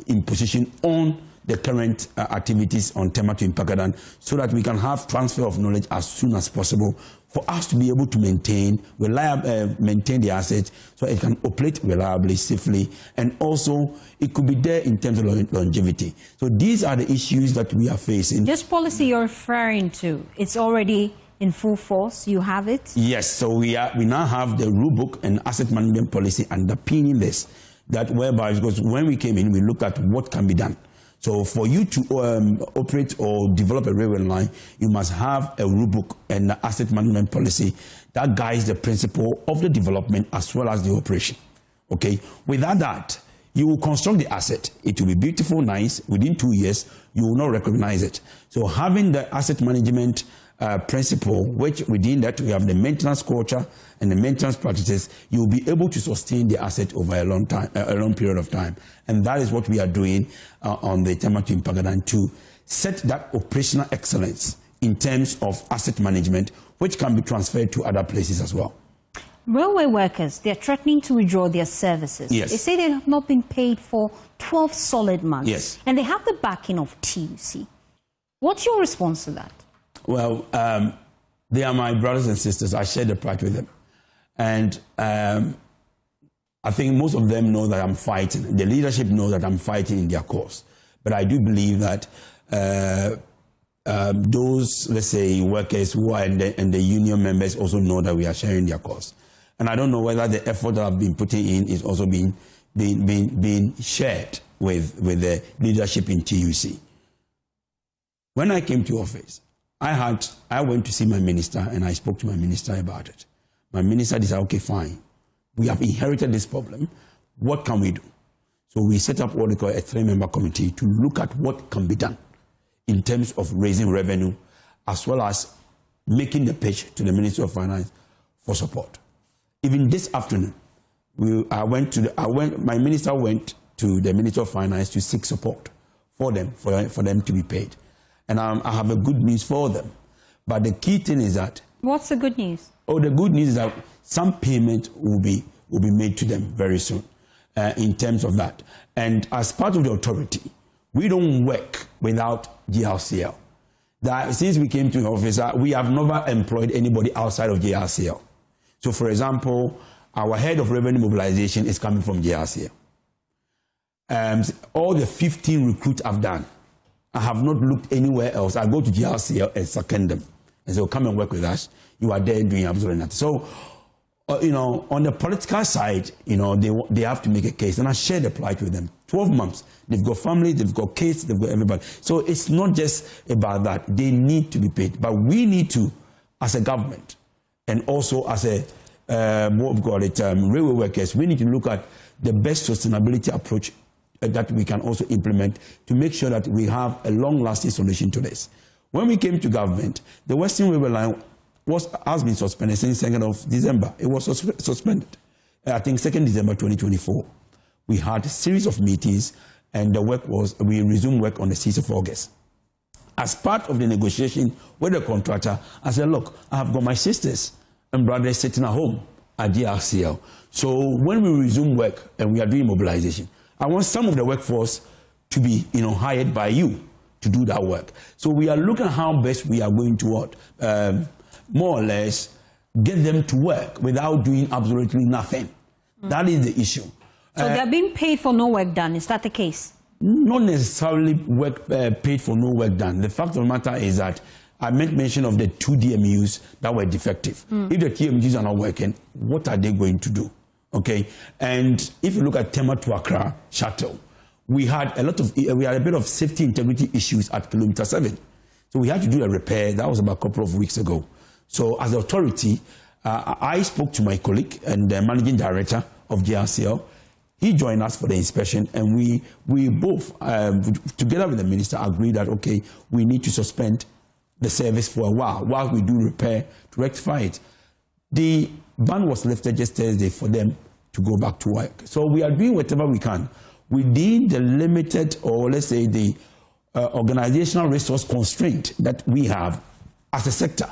imposition on the current activities on Tema to Impagadan so that we can have transfer of knowledge as soon as possible for us to be able to maintain the assets so it can operate reliably, safely, and also it could be there in terms of longevity. So these are the issues that we are facing. This policy you're referring to, it's already in full force, you have it? Yes, so we now have the rule book and asset management policy underpinning this, that whereby, because when we came in, we looked at what can be done. So for you to operate or develop a railway line, you must have a rule book and an asset management policy that guides the principle of the development as well as the operation. Okay? Without that, you will construct the asset. It will be beautiful, nice. Within 2 years, you will not recognize it. So having the asset management principle, which within that we have the maintenance culture and the maintenance practices, you will be able to sustain the asset over a long time, a long period of time. And that is what we are doing on the Tema to Impagadan to set that operational excellence in terms of asset management, which can be transferred to other places as well. Railway workers, they're threatening to withdraw their services. Yes. They say they have not been paid for 12 solid months. Yes. And they have the backing of TUC. What's your response to that? Well, they are my brothers and sisters. I share the pride with them. And I think most of them know that I'm fighting. The leadership knows that I'm fighting in their cause. But I do believe that those, let's say, workers who are and the union members also know that we are sharing their cause. And I don't know whether the effort that I've been putting in is also being shared with the leadership in TUC. When I came to office, I went to see my minister and I spoke to my minister about it. My minister said, okay, fine. We have inherited this problem. What can we do? So we set up what we call a 3-member committee to look at what can be done in terms of raising revenue, as well as making the pitch to the Ministry of Finance for support. Even this afternoon, my minister went to the Ministry of Finance to seek support for them to be paid. And I have a good news for them. But the key thing is that... What's the good news? Oh, the good news is that some payment will be made to them very soon in terms of that. And as part of the authority, we don't work without JRCL. That since we came to office, we have never employed anybody outside of JRCL. So, for example, our head of revenue mobilization is coming from JRCL. All the 15 recruits I've done, I have not looked anywhere else. I go to JRCL and second them and say, come and work with us. You are there doing absolutely nothing. So, on the political side, they have to make a case. And I share the plight with them. 12 months. They've got family, they've got kids, they've got everybody. So it's not just about that. They need to be paid. But we need to, as a government, and also as a, railway workers, we need to look at the best sustainability approach that we can also implement to make sure that we have a long-lasting solution to this. When we came to government, the Western Railway Line has been suspended since 2nd of December. It was suspended, I think 2nd December 2024. We had a series of meetings and we resumed work on the 6th of August. As part of the negotiation with the contractor, I said, look, I have got my sisters and brothers sitting at home at JRCL. So when we resume work and we are doing mobilization, I want some of the workforce to be, hired by you to do that work. So we are looking at how best we are going to more or less get them to work without doing absolutely nothing. That is the issue. So they're being paid for no work done. Is that the case? Not necessarily paid for no work done. The fact of the matter is that I made mention of the 2 DMUs that were defective. If the DMUs are not working, what are they going to do? Okay, and if you look at Tema to Accra shuttle, we had a bit of safety integrity issues at kilometer 7. So we had to do a repair. That was about a couple of weeks ago. So as the authority, I spoke to my colleague and the managing director of JRCL. He joined us for the inspection, and we both, together with the minister, agreed that, okay, we need to suspend the service for a while we do repair to rectify it. The ban was lifted just Thursday for them to go back to work. So we are doing whatever we can within the limited, or let's say the organizational resource constraint that we have as a sector,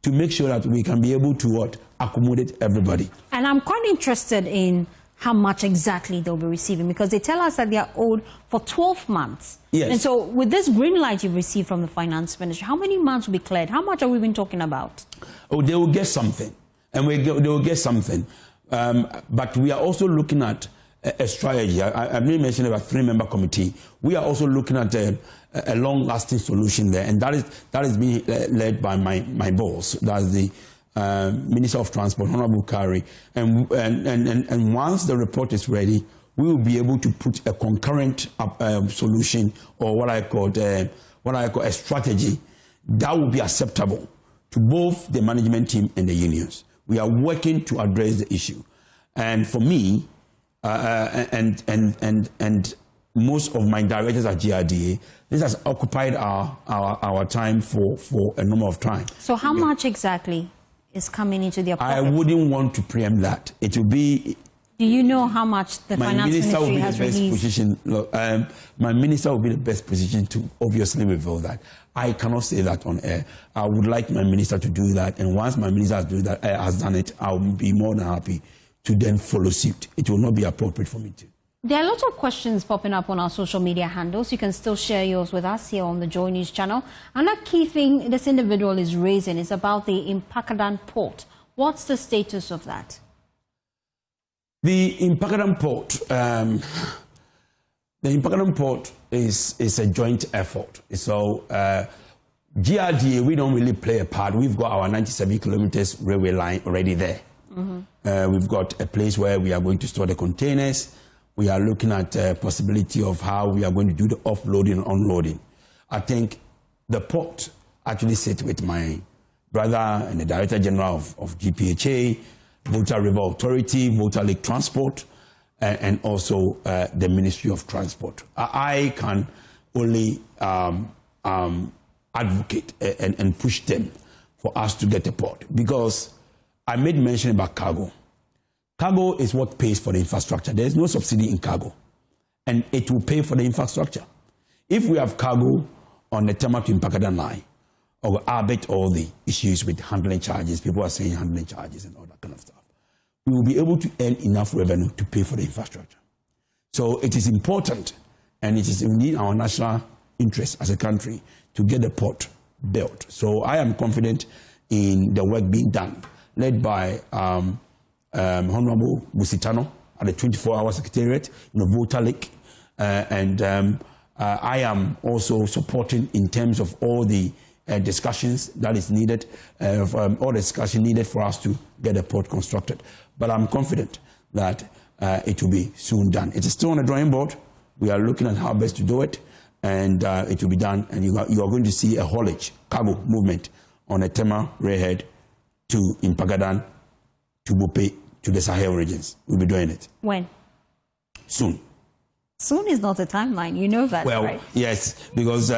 to make sure that we can be able to accommodate everybody. And I'm quite interested in how much exactly they'll be receiving, because they tell us that they are owed for 12 months. Yes. And so with this green light you've received from the finance ministry, how many months will be cleared? How much are we even talking about? Oh, they will get something, and they will get something. But we are also looking at a strategy. I may mention about 3-member committee. We are also looking at a long-lasting solution there, and that is being led by my boss. That's the Minister of Transport, Honorable Kari. And once the report is ready, we will be able to put a concurrent solution, or what I call a strategy that will be acceptable to both the management team and the unions. We are working to address the issue, and for me, and most of my directors at GRDA, this has occupied our time for a number of time. So how much exactly is coming into their pocket? I wouldn't want to preempt that. It will be... Do you know how much the finance ministry has released? My minister will be the best position to obviously reveal that. I cannot say that on air. I would like my minister to do that, and once my minister has done it, I will be more than happy to then follow suit. It will not be appropriate for me to. There are lots of questions popping up on our social media handles. You can still share yours with us here on the JoyNews channel. Another key thing this individual is raising is about the Impakadan port. What's the status of that? The Impakadan port is a joint effort. So GRDA, we don't really play a part. We've got our 97 kilometers railway line already there. We've got a place where we are going to store the containers. We are looking at the possibility of how we are going to do the offloading and unloading. I think the port actually sits with my brother and the Director General of GPHA, Volta River Authority, Volta Lake Transport, and also the Ministry of Transport. I can only advocate and push them for us to get a port, because I made mention about cargo. Cargo is what pays for the infrastructure. There is no subsidy in cargo, and it will pay for the infrastructure. If we have cargo on the Tema to Impakadan line, or abate all the issues with handling charges, people are saying handling charges and all that kind of stuff, we will be able to earn enough revenue to pay for the infrastructure. So it is important, and it is indeed our national interest as a country to get the port built. So I am confident in the work being done, led by Honorable Busitano at the 24-hour Secretariat in the Volta Lake. I am also supporting in terms of all the discussions that is needed, all the discussion needed for us to get a port constructed. But I'm confident that it will be soon done. It is still on the drawing board. We are looking at how best to do it, and it will be done. And you are going to see a haulage, cargo movement on a Tema railhead to Impakadan, to Bupe, to the Sahel regions. We'll be doing it. When? Soon. Soon is not a timeline. You know that, well, right? Yes, because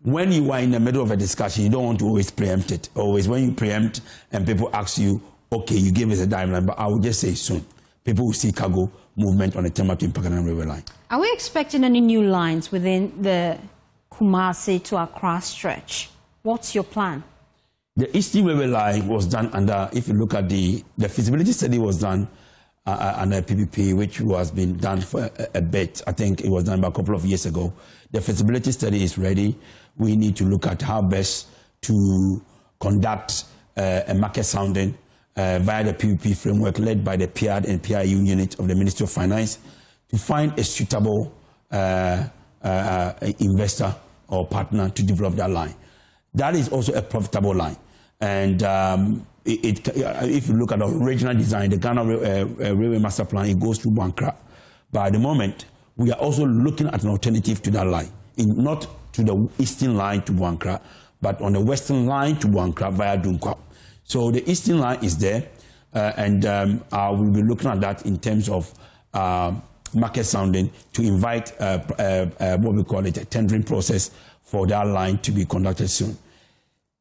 when you are in the middle of a discussion, you don't want to always preempt it. Always when you preempt and people ask you, okay, you give us a timeline, but I will just say soon. People will see cargo movement on the Tema to Impakadan railway line. Are we expecting any new lines within the Kumasi to Accra stretch? What's your plan? The Eastern Railway line was done under, if you look at the feasibility study was done under PPP, which was been done for a bit. I think it was done about a couple of years ago. The feasibility study is ready. We need to look at how best to conduct a market sounding via the PPP framework led by the PIAD and PIU unit of the Ministry of Finance to find a suitable investor or partner to develop that line. That is also a profitable line. And if you look at the original design, the Ghana Railway Master Plan, it goes through Accra. But at the moment, we are also looking at an alternative to that line, not to the eastern line to Accra, but on the western line to Accra via Dunkwa. So the eastern line is there, and we'll be looking at that in terms of market sounding to invite what we call it a tendering process for that line to be conducted soon.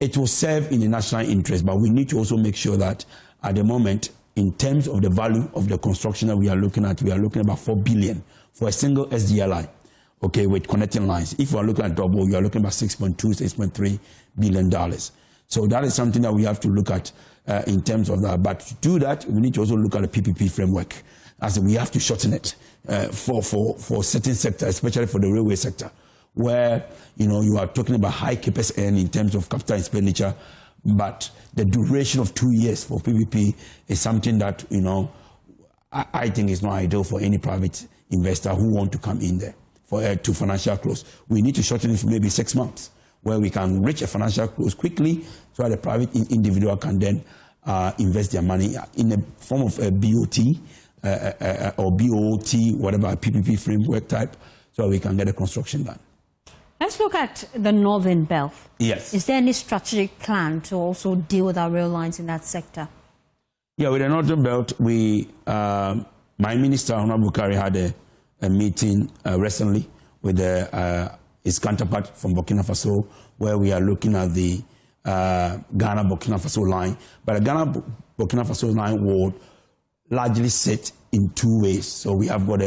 it will serve in the national interest, but we need to also make sure that at the moment, in terms of the value of the construction that we are looking at about 4 billion for a single SDL line, okay, with connecting lines. If we are looking at double, you are looking about $6.2, $6.3 billion. So that is something that we have to look at in terms of that. But to do that, we need to also look at the PPP framework. As we have to shorten it for certain sectors, especially for the railway sector, where you are talking about high CapEx in terms of capital expenditure, but the duration of 2 years for PPP is something that I think is not ideal for any private investor who want to come in there to financial close. We need to shorten it for maybe 6 months, where we can reach a financial close quickly, so that the private individual can then invest their money in the form of a BOT or BOT, whatever, a PPP framework type, so we can get the construction done. Let's look at the Northern Belt. Yes. Is there any strategic plan to also deal with our rail lines in that sector? Yeah, with the Northern Belt, my minister, Honorable Bukari, had a meeting recently with his counterpart from Burkina Faso, where we are looking at the Ghana-Burkina Faso line. But the Ghana-Burkina Faso line will largely sit in 2 ways. So we have got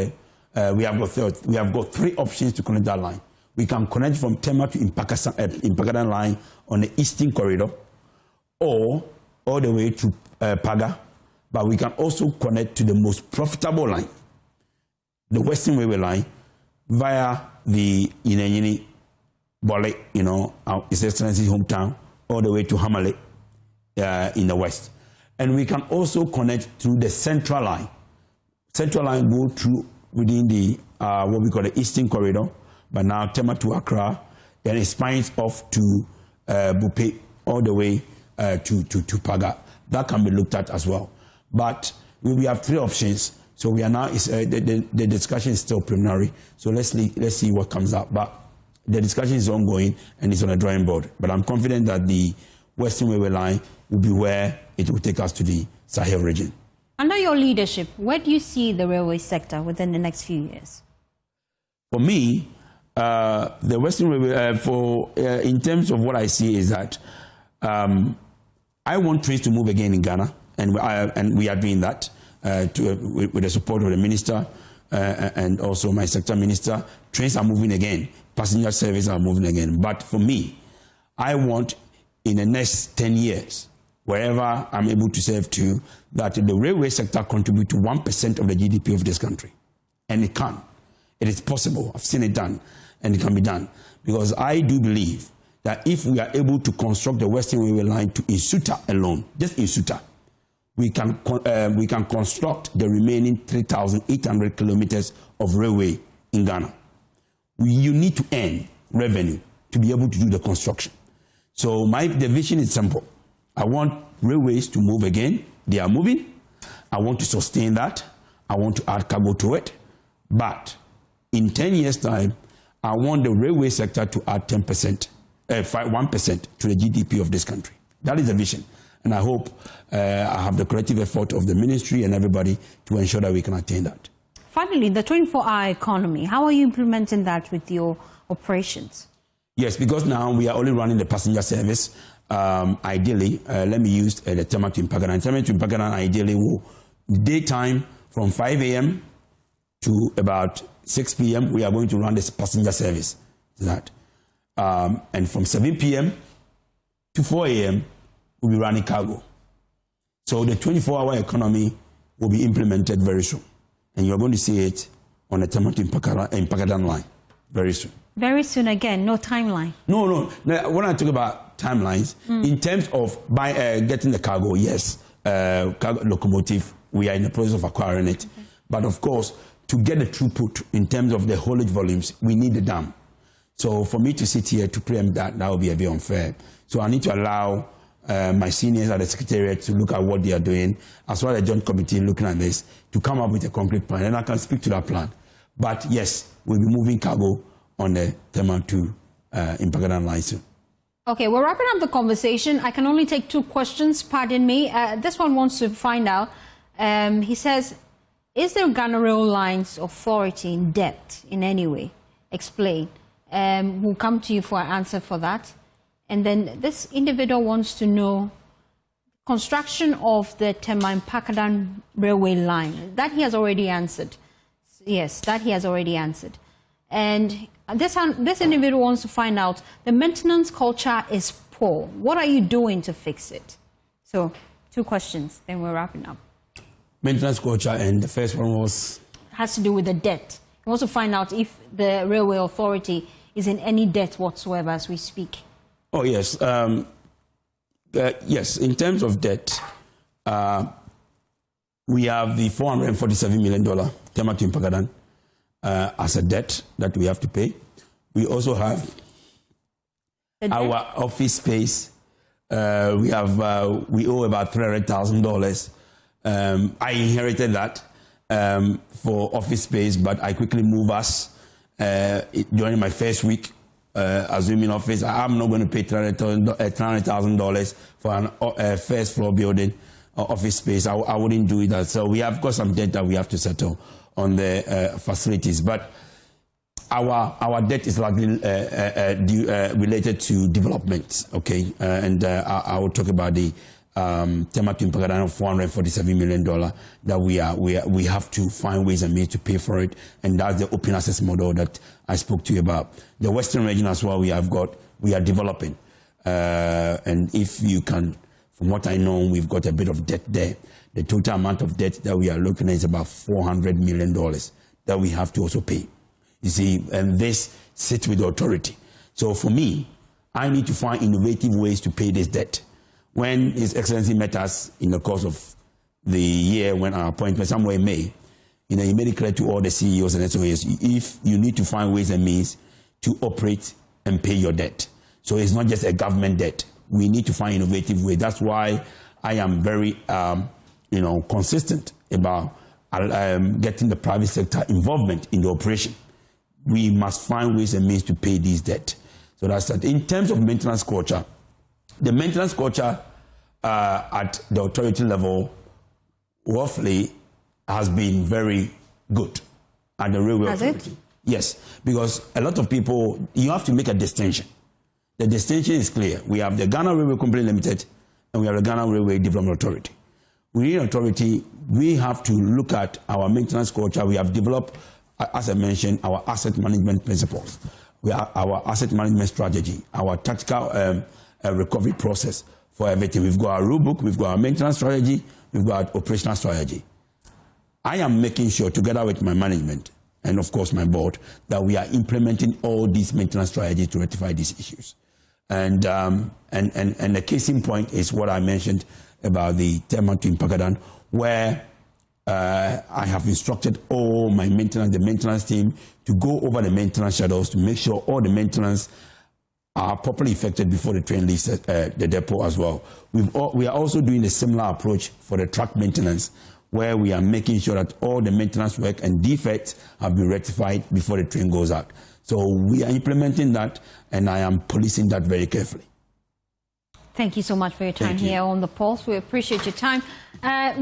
3 options to connect that line. We can connect from Tema to Impakadan line on the eastern corridor, or all the way to Paga. But we can also connect to the most profitable line, the Western Railway line, via the Yini Bole, His Excellency's hometown, all the way to Hamale in the west. And we can also connect through the central line. Central line go through within the what we call the eastern corridor, but now Tema to Accra, then it spines off to Bupe, all the way to Paga. That can be looked at as well. But we have 3 options. So we are now, the discussion is still preliminary. So let's see what comes up. But the discussion is ongoing and it's on a drawing board. But I'm confident that the Western Railway line will be where it will take us to the Sahel region. Under your leadership, where do you see the railway sector within the next few years? For me, the Western Railway, in terms of what I see is that I want trains to move again in Ghana, and we are doing that with the support of the minister and also my sector minister. Trains are moving again, passenger services are moving again. But for me, I want in the next 10 years, wherever I'm able to serve to, that the railway sector contribute to 1% of the GDP of this country. And it can. It is possible. I've seen it done, and it can be done. Because I do believe that if we are able to construct the Western Railway line to Insuta alone, just Insuta, we can construct the remaining 3,800 kilometers of railway in Ghana. You need to earn revenue to be able to do the construction. So the vision is simple. I want railways to move again. They are moving. I want to sustain that. I want to add cargo to it. But in 10 years' time, I want the railway sector to add 1% to the GDP of this country. That is the vision. And I hope I have the collective effort of the ministry and everybody to ensure that we can attain that. Finally, the 24-hour economy, how are you implementing that with your operations? Yes, because now we are only running the passenger service. Ideally, let me use the Tema to Impakadan. Tema to Impakadan ideally will, daytime from 5 a.m. to about 6 p.m., we are going to run this passenger service. And from 7 p.m. to 4 a.m., we'll be running cargo. So the 24-hour economy will be implemented very soon. And you're going to see it on the Tema to Impakadan line very soon. Very soon again, no timeline? No. When I talk about timelines, in terms of getting the cargo, yes, cargo locomotive, we are in the process of acquiring it. Okay. But of course, to get the throughput in terms of the haulage volumes, we need the dam. So for me to sit here to preempt that would be a bit unfair. So I need to allow my seniors at the Secretariat to look at what they are doing, as well as the Joint Committee looking at this, to come up with a concrete plan. And I can speak to that plan. But yes, we'll be moving cargo on the Tema to Impakadan line soon. Okay, we're wrapping up the conversation. I can only take 2 questions, pardon me. This one wants to find out, he says, is the Ghana Rail Lines Authority in debt in any way? Explain. We'll come to you for an answer for that. And then this individual wants to know construction of the Tema-Mpakadan railway line. That he has already answered. Yes, that he has already answered. And this individual wants to find out, the maintenance culture is poor. What are you doing to fix it? So, 2 questions, then we're wrapping up. Maintenance culture, and the first one was? Has to do with the debt. He wants to find out if the Railway Authority is in any debt whatsoever as we speak. Oh, yes. Yes, in terms of debt, we have the $447 million Tema-Mpakadan as a debt that we have to pay. We also have our office space. We owe about $300,000. I inherited that for office space, but I quickly moved us during my first week assuming office. I'm not going to pay $300,000 for a first floor building office space. I wouldn't do that. So we have got some debt that we have to settle on the facilities, but our debt is largely related to development. Okay, and I will talk about the Tema-Mpakadan of $447 million that we have to find ways and means to pay for it, and that's the open access model that I spoke to you about. The Western region as well, we are developing, and if you can, from what I know, we've got a bit of debt there. The total amount of debt that we are looking at is about $400 million that we have to also pay. You see, and this sits with the authority. So for me, I need to find innovative ways to pay this debt. When His Excellency met us in the course of the year, when our appointment somewhere in May, he made it clear to all the CEOs and SOEs, if you need to find ways and means to operate and pay your debt. So it's not just a government debt. We need to find innovative ways. That's why I am very, consistent about getting the private sector involvement in the operation. We must find ways and means to pay this debt. So that's that. In terms of maintenance culture, the maintenance culture at the authority level roughly has been very good at the railway authority. It? Yes, because a lot of people, you have to make a distinction. The distinction is clear. We have the Ghana Railway Company Limited and we have the Ghana Railway Development Authority. Within authority, we have to look at our maintenance culture. We have developed, as I mentioned, our asset management principles. We have our asset management strategy, our tactical recovery process for everything. We've got our rule book, we've got our maintenance strategy, we've got our operational strategy. I am making sure, together with my management and of course my board, that we are implementing all these maintenance strategies to rectify these issues. And the case in point is what I mentioned about the Tema-Mpakadan, where I have instructed all my the maintenance team, to go over the maintenance schedules to make sure all the maintenance are properly effected before the train leaves the depot as well. We are also doing a similar approach for the track maintenance, where we are making sure that all the maintenance work and defects have been rectified before the train goes out. So we are implementing that, and I am policing that very carefully. Thank you so much for your time here on The Pulse. We appreciate your time.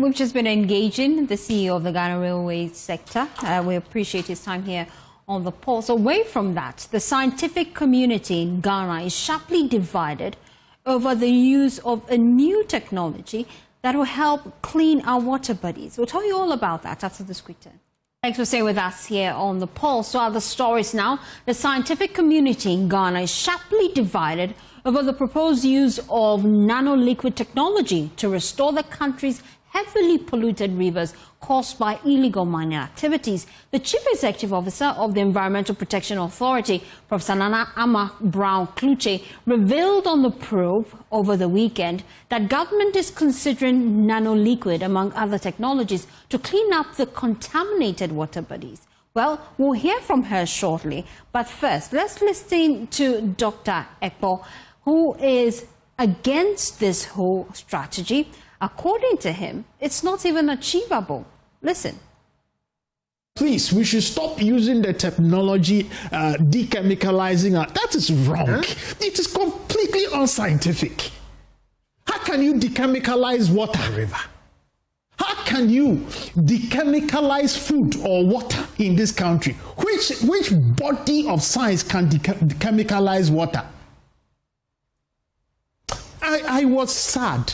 We've just been engaging the CEO of the Ghana Railway sector. We appreciate his time here on The Pulse. Away from that, the scientific community in Ghana is sharply divided over the use of a new technology that will help clean our water bodies. We'll tell you all about that after this quick turn. Thanks for staying with us here on The Pulse. So other stories now. The scientific community in Ghana is sharply divided over the proposed use of nano-liquid technology to restore the country's heavily polluted rivers caused by illegal mining activities. The Chief Executive Officer of the Environmental Protection Authority, Professor Nana Ama Brown-Kluche, revealed on the probe over the weekend that government is considering nano-liquid, among other technologies, to clean up the contaminated water bodies. Well, we'll hear from her shortly. But first, let's listen to Dr. Ekpo, who is against this whole strategy. According to him, it's not even achievable. Listen. Please, we should stop using the technology, dechemicalizing. That is wrong. Huh? It is completely unscientific. How can you dechemicalize water, river? How can you dechemicalize food or water in this country? Which body of science can dechemicalize water? I was sad,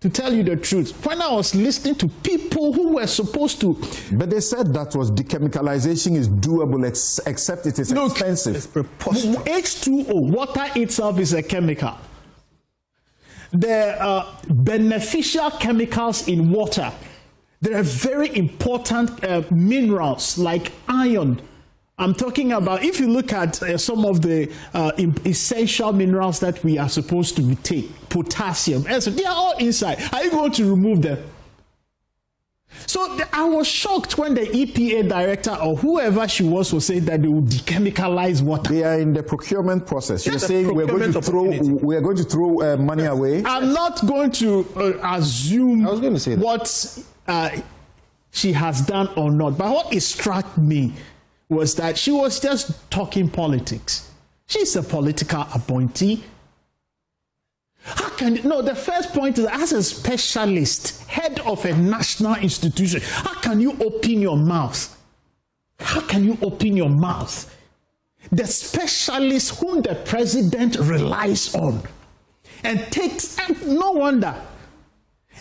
to tell you the truth, when I was listening to people who were supposed to... But they said that was dechemicalization is doable, except it is expensive. It's preposterous. H2O, water itself is a chemical. There are beneficial chemicals in water. There are very important minerals like iron. I'm talking about, if you look at some of the essential minerals that we are supposed to take, potassium, they are all inside. Are you going to remove them? So I was shocked when the EPA director or whoever she was saying that they would dechemicalize water. They are in the procurement process. You're saying we are going to throw money away? I'm not going to assume what she has done or not. But what struck me was that she was just talking politics. She's a political appointee. How can you, no, the first point is, as a specialist, head of a national institution, how can you open your mouth? How can you open your mouth? The specialist whom the president relies on and takes, and no wonder,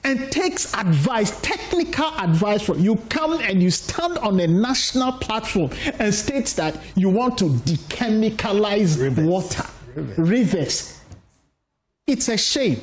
and takes advice, technical advice from you, come and you stand on a national platform and states that you want to dechemicalize water, rivers. It's a shame.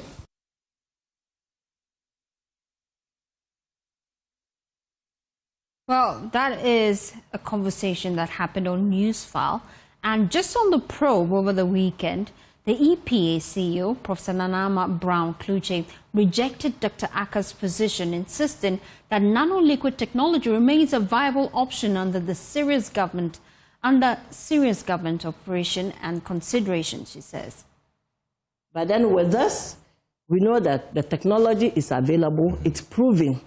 Well, that is a conversation that happened on Newsfile. And just on the probe over the weekend, the EPA CEO, Professor Nanama Brown-Kluche, rejected Dr. Aka's position, insisting that nanoliquid technology remains a viable option under serious government operation and consideration, she says. But then with this, we know that the technology is available, it's proven.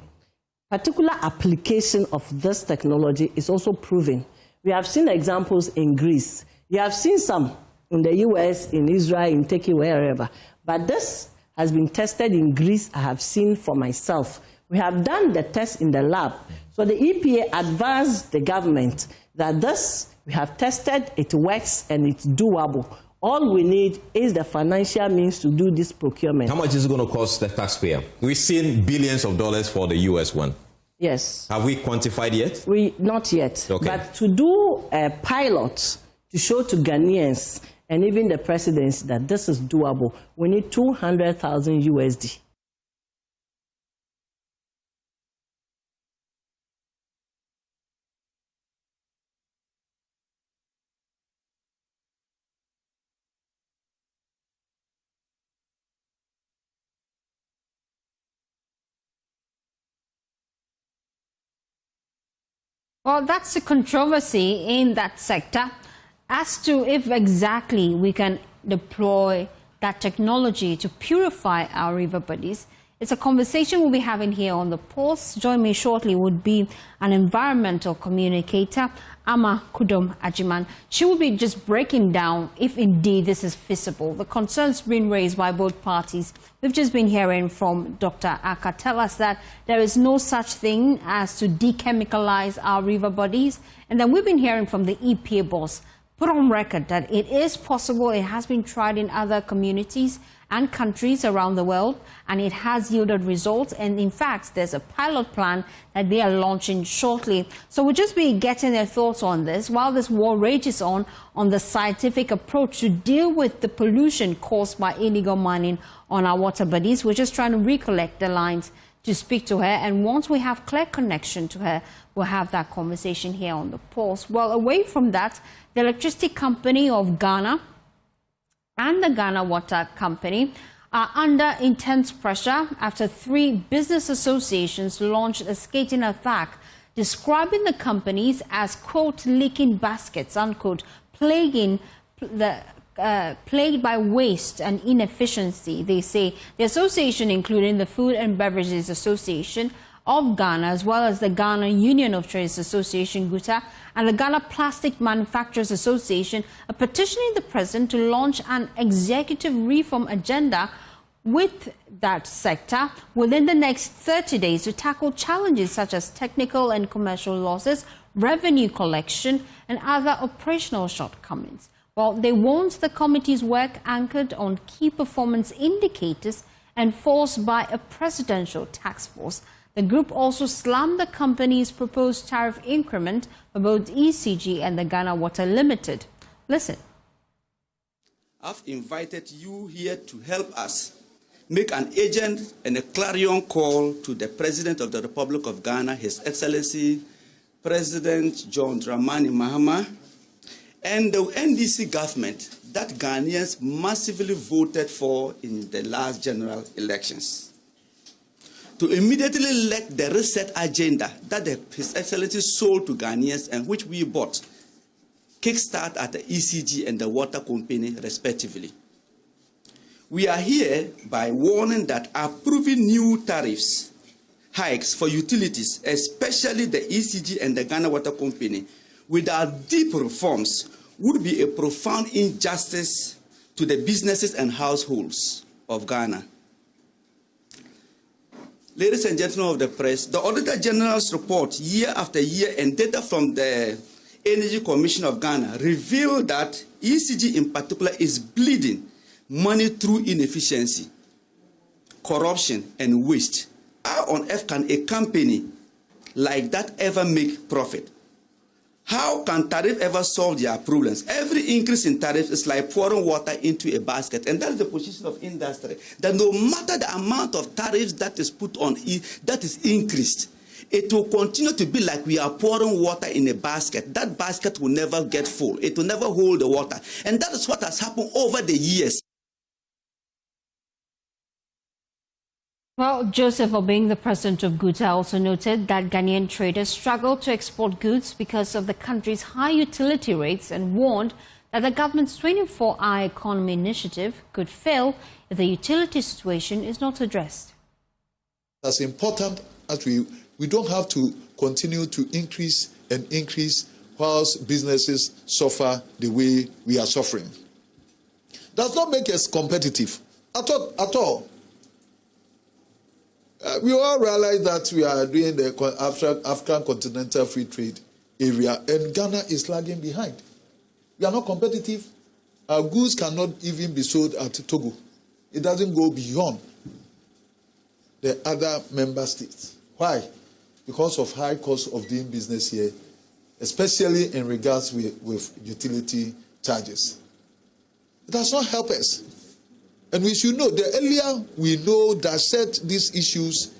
Particular application of this technology is also proven. We have seen examples in Greece. You have seen some in the US, in Israel, in Turkey, wherever. But this has been tested in Greece, I have seen for myself. We have done the test in the lab. So the EPA advised the government that this, we have tested, it works, and it's doable. All we need is the financial means to do this procurement. How much is it going to cost the taxpayer? We've seen billions of dollars for the US one. Yes. Have we quantified yet? Not yet. Okay. But to do a pilot to show to Ghanaians and even the presidency that this is doable, we need 200,000 USD. Well, that's a controversy in that sector as to if exactly we can deploy that technology to purify our river bodies. It's a conversation we'll be having here on The Pulse. Join me shortly would be an environmental communicator, Ama Kudom Ajiman. She will be just breaking down if indeed this is feasible. The concerns being raised by both parties. We've just been hearing from Dr. Aka tell us that there is no such thing as to dechemicalize our river bodies. And then we've been hearing from the EPA boss put on record that it is possible, it has been tried in other communities and countries around the world, and it has yielded results. And in fact, there's a pilot plan that they are launching shortly. So we'll just be getting their thoughts on this while this war rages on the scientific approach to deal with the pollution caused by illegal mining on our water bodies. We're just trying to recollect the lines to speak to her, and once we have clear connection to her, we'll have that conversation here on The Pulse. Well, away from that, the Electricity Company of Ghana and the Ghana Water Company are under intense pressure after 3 business associations launched a scathing attack describing the companies as, quote, leaking baskets, unquote, plagued by waste and inefficiency. They say the association, including the Food and Beverages Association of Ghana, as well as the Ghana Union of Trades Association, GUTA, and the Ghana Plastic Manufacturers Association, are petitioning the president to launch an executive reform agenda with that sector within the next 30 days to tackle challenges such as technical and commercial losses, revenue collection, and other operational shortcomings. Well, they want the committee's work anchored on key performance indicators enforced by a presidential task force. The group also slammed the company's proposed tariff increment for both ECG and the Ghana Water Limited. Listen. I've invited you here to help us make an urgent and a clarion call to the President of the Republic of Ghana, His Excellency President John Dramani Mahama, and the NDC government that Ghanaians massively voted for in the last general elections, to immediately let the reset agenda that His Excellency sold to Ghanaians and which we bought kickstart at the ECG and the water company, respectively. We are here by warning that approving new tariffs hikes for utilities, especially the ECG and the Ghana Water Company, without deep reforms would be a profound injustice to the businesses and households of Ghana. Ladies and gentlemen of the press, the Auditor General's report year after year and data from the Energy Commission of Ghana reveal that ECG in particular is bleeding money through inefficiency, corruption, and waste. How on earth can a company like that ever make profit? How can tariff ever solve their problems? Every increase in tariff is like pouring water into a basket, and that is the position of industry. That no matter the amount of tariffs that is put on, that is increased, it will continue to be like we are pouring water in a basket. That basket will never get full. It will never hold the water. And that is what has happened over the years. Well, Joseph Obeng, the president of GUTA, also noted that Ghanaian traders struggle to export goods because of the country's high utility rates and warned that the government's 24-hour economy initiative could fail if the utility situation is not addressed. As important as we don't have to continue to increase whilst businesses suffer the way we are suffering. Does not make us competitive at all. We all realize that we are doing the African Continental Free Trade area, and Ghana is lagging behind. We are not competitive. Our goods cannot even be sold at Togo. It doesn't go beyond the other member states. Why? Because of high cost of doing business here, especially in regards with utility charges. It does not help us. And we should know, the earlier we know, dissect these issues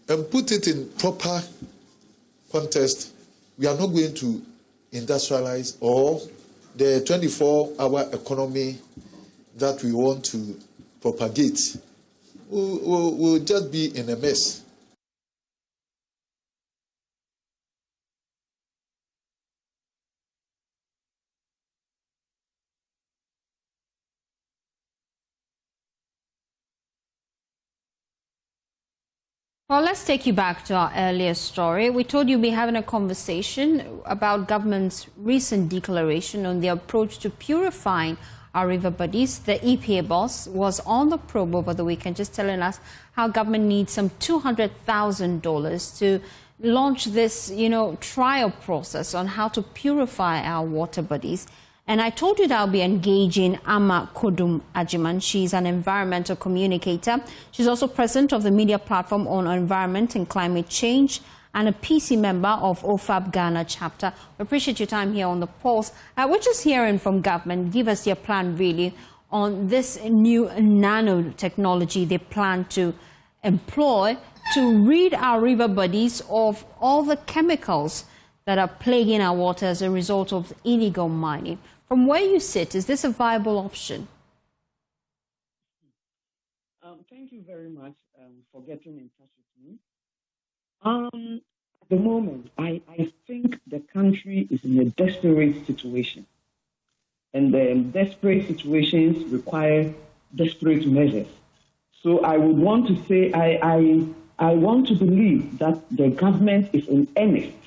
and put it in proper context, we are not going to industrialize, or the 24-hour economy that we want to propagate will just be in a mess. Well, let's take you back to our earlier story. We told you we'd be having a conversation about government's recent declaration on the approach to purifying our river bodies. The EPA boss was on the probe over the weekend, just telling us how government needs some $200,000 to launch this, trial process on how to purify our water bodies. And I told you that I'll be engaging Ama Kodum Ajiman. She's an environmental communicator. She's also president of the media platform on environment and climate change and a PC member of OFAB Ghana chapter. We appreciate your time here on The Pulse. We're just hearing from government. Give us your plan, really, on this new nanotechnology they plan to employ to rid our river bodies of all the chemicals that are plaguing our water as a result of illegal mining. From where you sit, is this a viable option? Thank you very much for getting in touch with me. At the moment, I think the country is in a desperate situation. And desperate situations require desperate measures. So I would want to say I want to believe that the government is in earnest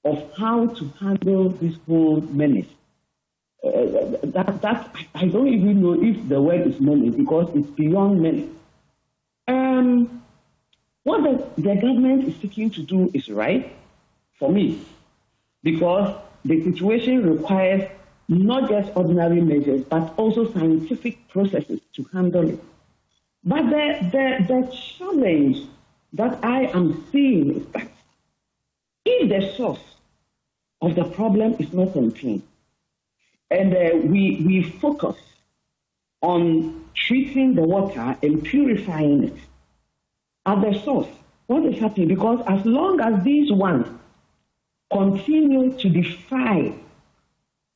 of how to handle this whole menace. I don't even know if the word is menace, because it's beyond menace. What the government is seeking to do is right for me, because the situation requires not just ordinary measures, but also scientific processes to handle it. But the challenge that I am seeing is that if the source of the problem is not contained, and we focus on treating the water and purifying it at the source, what is happening? Because as long as these ones continue to defy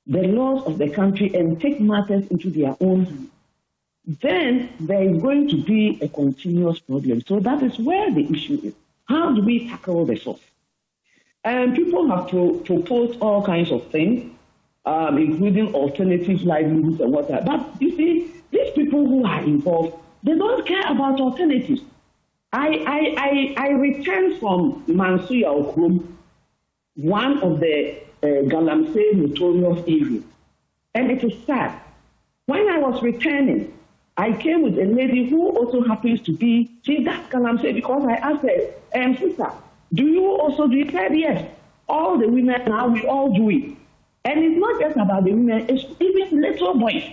the laws of the country and take matters into their own hands, then there is going to be a continuous problem. So that is where the issue is. How do we tackle the source? And people have proposed all kinds of things, including alternative livelihoods and whatnot. But you see, these people who are involved, they don't care about alternatives. I returned from Mansuya Okrum, one of the Galamsey notorious areas. And it is sad. When I was returning, I came with a lady who also happens to be, she's that Galamsey, because I asked her, sister, do you also do it? She said, yes. All the women now, we all do it. And it's not just about the women, it's even little boys.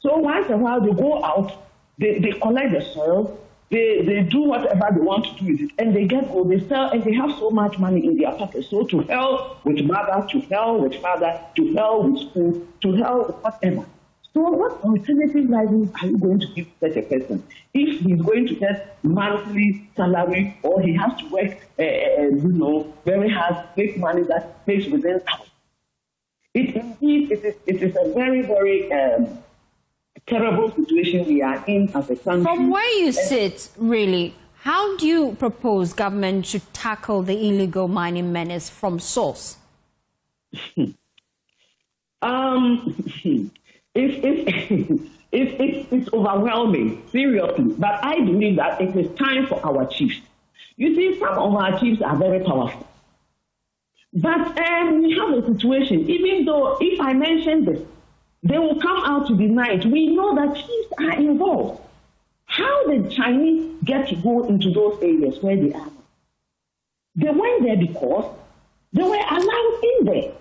So once in a while, they go out, they collect the soil, they do whatever they want to do with it, and they get gold, they sell, and they have so much money in their pockets. So to hell with mother, to hell with father, to hell with school, to hell with whatever. So what alternative livelihood are you going to give such a person? If he's going to get monthly salary, or he has to work, very hard, make money that pays within hours. It is a very, very terrible situation we are in as a country. From where you sit, really, how do you propose government should tackle the illegal mining menace from source? It's overwhelming, seriously. But I believe that it is time for our chiefs. You see, some of our chiefs are very powerful. But we have a situation, even though if I mention this, they will come out to deny it. We know that chiefs are involved. How did Chinese get to go into those areas where they are? They went there because they were allowed in there.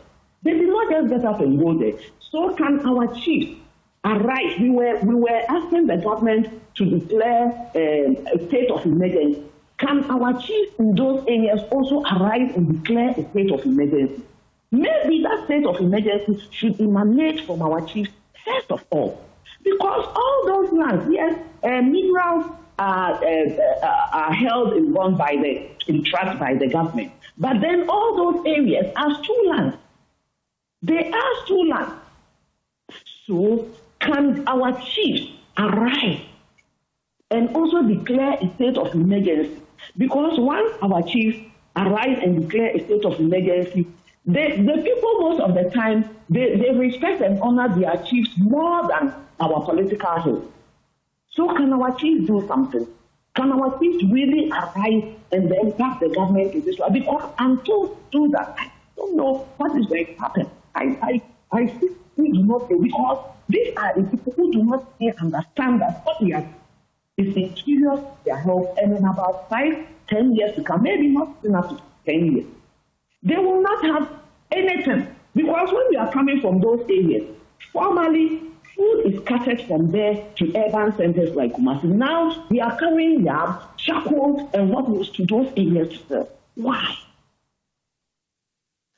They did not just get up and go there. So can our chiefs arise? We were asking the government to declare a state of emergency. Can our chiefs in those areas also arise and declare a state of emergency? Maybe that state of emergency should emanate from our chiefs first of all. Because all those lands, yes, minerals are held in trust by the government. But then all those areas are stool lands. They are stool lands. So can our chiefs arise and also declare a state of emergency? Because once our chiefs arise and declare a state of emergency, the people most of the time, they respect and honor their chiefs more than our political heads. So can our chiefs do something? Can our chiefs really arise and then back the government in this way? Because until they do that, I don't know what is going to happen. I think we do not say, because these are the people who do not understand that what we are is interior their health, and in about 5-10 years to come, maybe not enough to 10 years, they will not have anything. Because when we are coming from those areas, formerly food is scattered from there to urban centers like Kumasi. Now we are carrying yam, charcoal, and what goes to those areas. Why?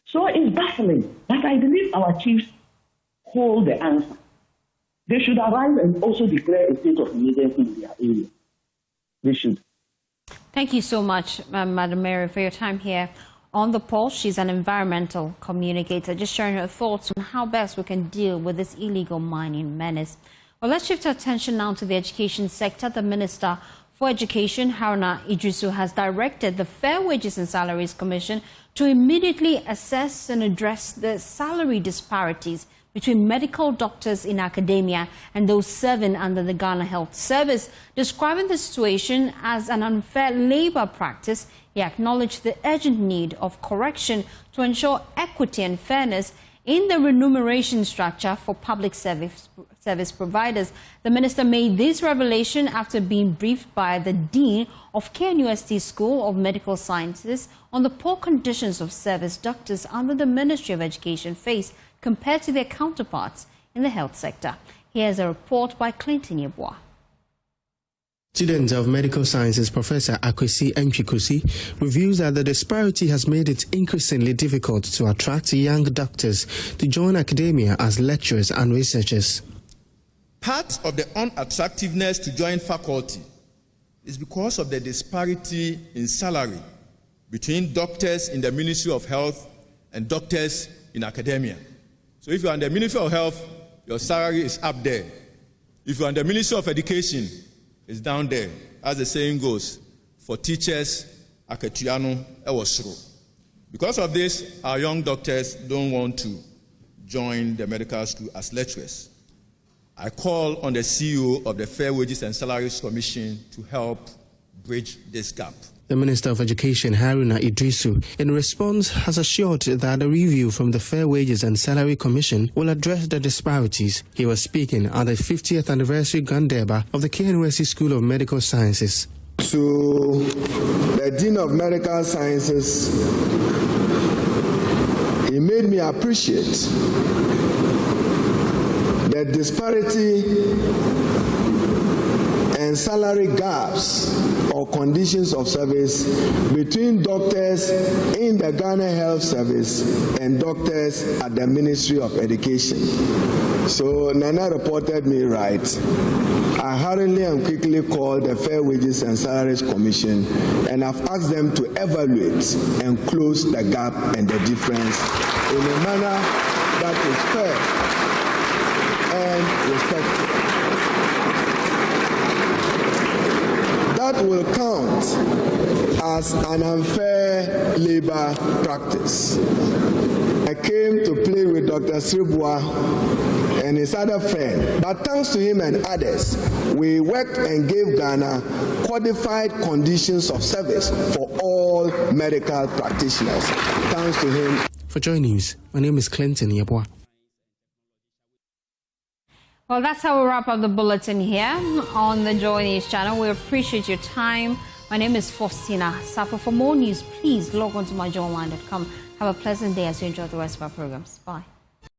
So it's baffling. But I believe our chiefs hold the answer. They should arise and also declare a state of emergency in their area. They should. Thank you so much, Madam Mary, for your time here on The Pulse. She's an environmental communicator, just sharing her thoughts on how best we can deal with this illegal mining menace. Well, let's shift our attention now to the education sector. The Minister for Education, Haruna Idrisu, has directed the Fair Wages and Salaries Commission to immediately assess and address the salary disparities between medical doctors in academia and those serving under the Ghana Health Service. Describing the situation as an unfair labor practice, he acknowledged the urgent need of correction to ensure equity and fairness in the remuneration structure for public service providers. The minister made this revelation after being briefed by the Dean of KNUST School of Medical Sciences on the poor conditions of service doctors under the Ministry of Education face compared to their counterparts in the health sector. Here's a report by Clinton Yeboah. Student of Medical Sciences Professor Antwi Boasiako reviews that the disparity has made it increasingly difficult to attract young doctors to join academia as lecturers and researchers. Part of the unattractiveness to join faculty is because of the disparity in salary between doctors in the Ministry of Health and doctors in academia. So if you're in the Ministry of Health, your salary is up there. If you're in the Ministry of Education, it's down there. As the saying goes, for teachers, akatuano ewosro. Because of this, our young doctors don't want to join the medical school as lecturers. I call on the CEO of the Fair Wages and Salaries Commission to help bridge this gap. The Minister of Education, Haruna Idrisu, in response has assured that a review from the Fair Wages and Salary Commission will address the disparities. He was speaking at the 50th anniversary Gandeba of the KNUST School of Medical Sciences. To the Dean of Medical Sciences, he made me appreciate the disparity and salary gaps or conditions of service between doctors in the Ghana Health Service and doctors at the Ministry of Education. So Nana reported me right. I hurriedly and quickly called the Fair Wages and Salaries Commission and I've asked them to evaluate and close the gap and the difference in a manner that is fair and respectful. That will count as an unfair labor practice. I came to play with Dr. Sribwa and his other friend, but thanks to him and others, we worked and gave Ghana codified conditions of service for all medical practitioners. Thanks to him. For JoyNews, my name is Clinton Yeboah. Well, that's how we wrap up the bulletin here on the JoyNews channel. We appreciate your time. My name is Faustina Safa. For more news, please log on to myjoyonline.com. Have a pleasant day as you enjoy the rest of our programs. Bye.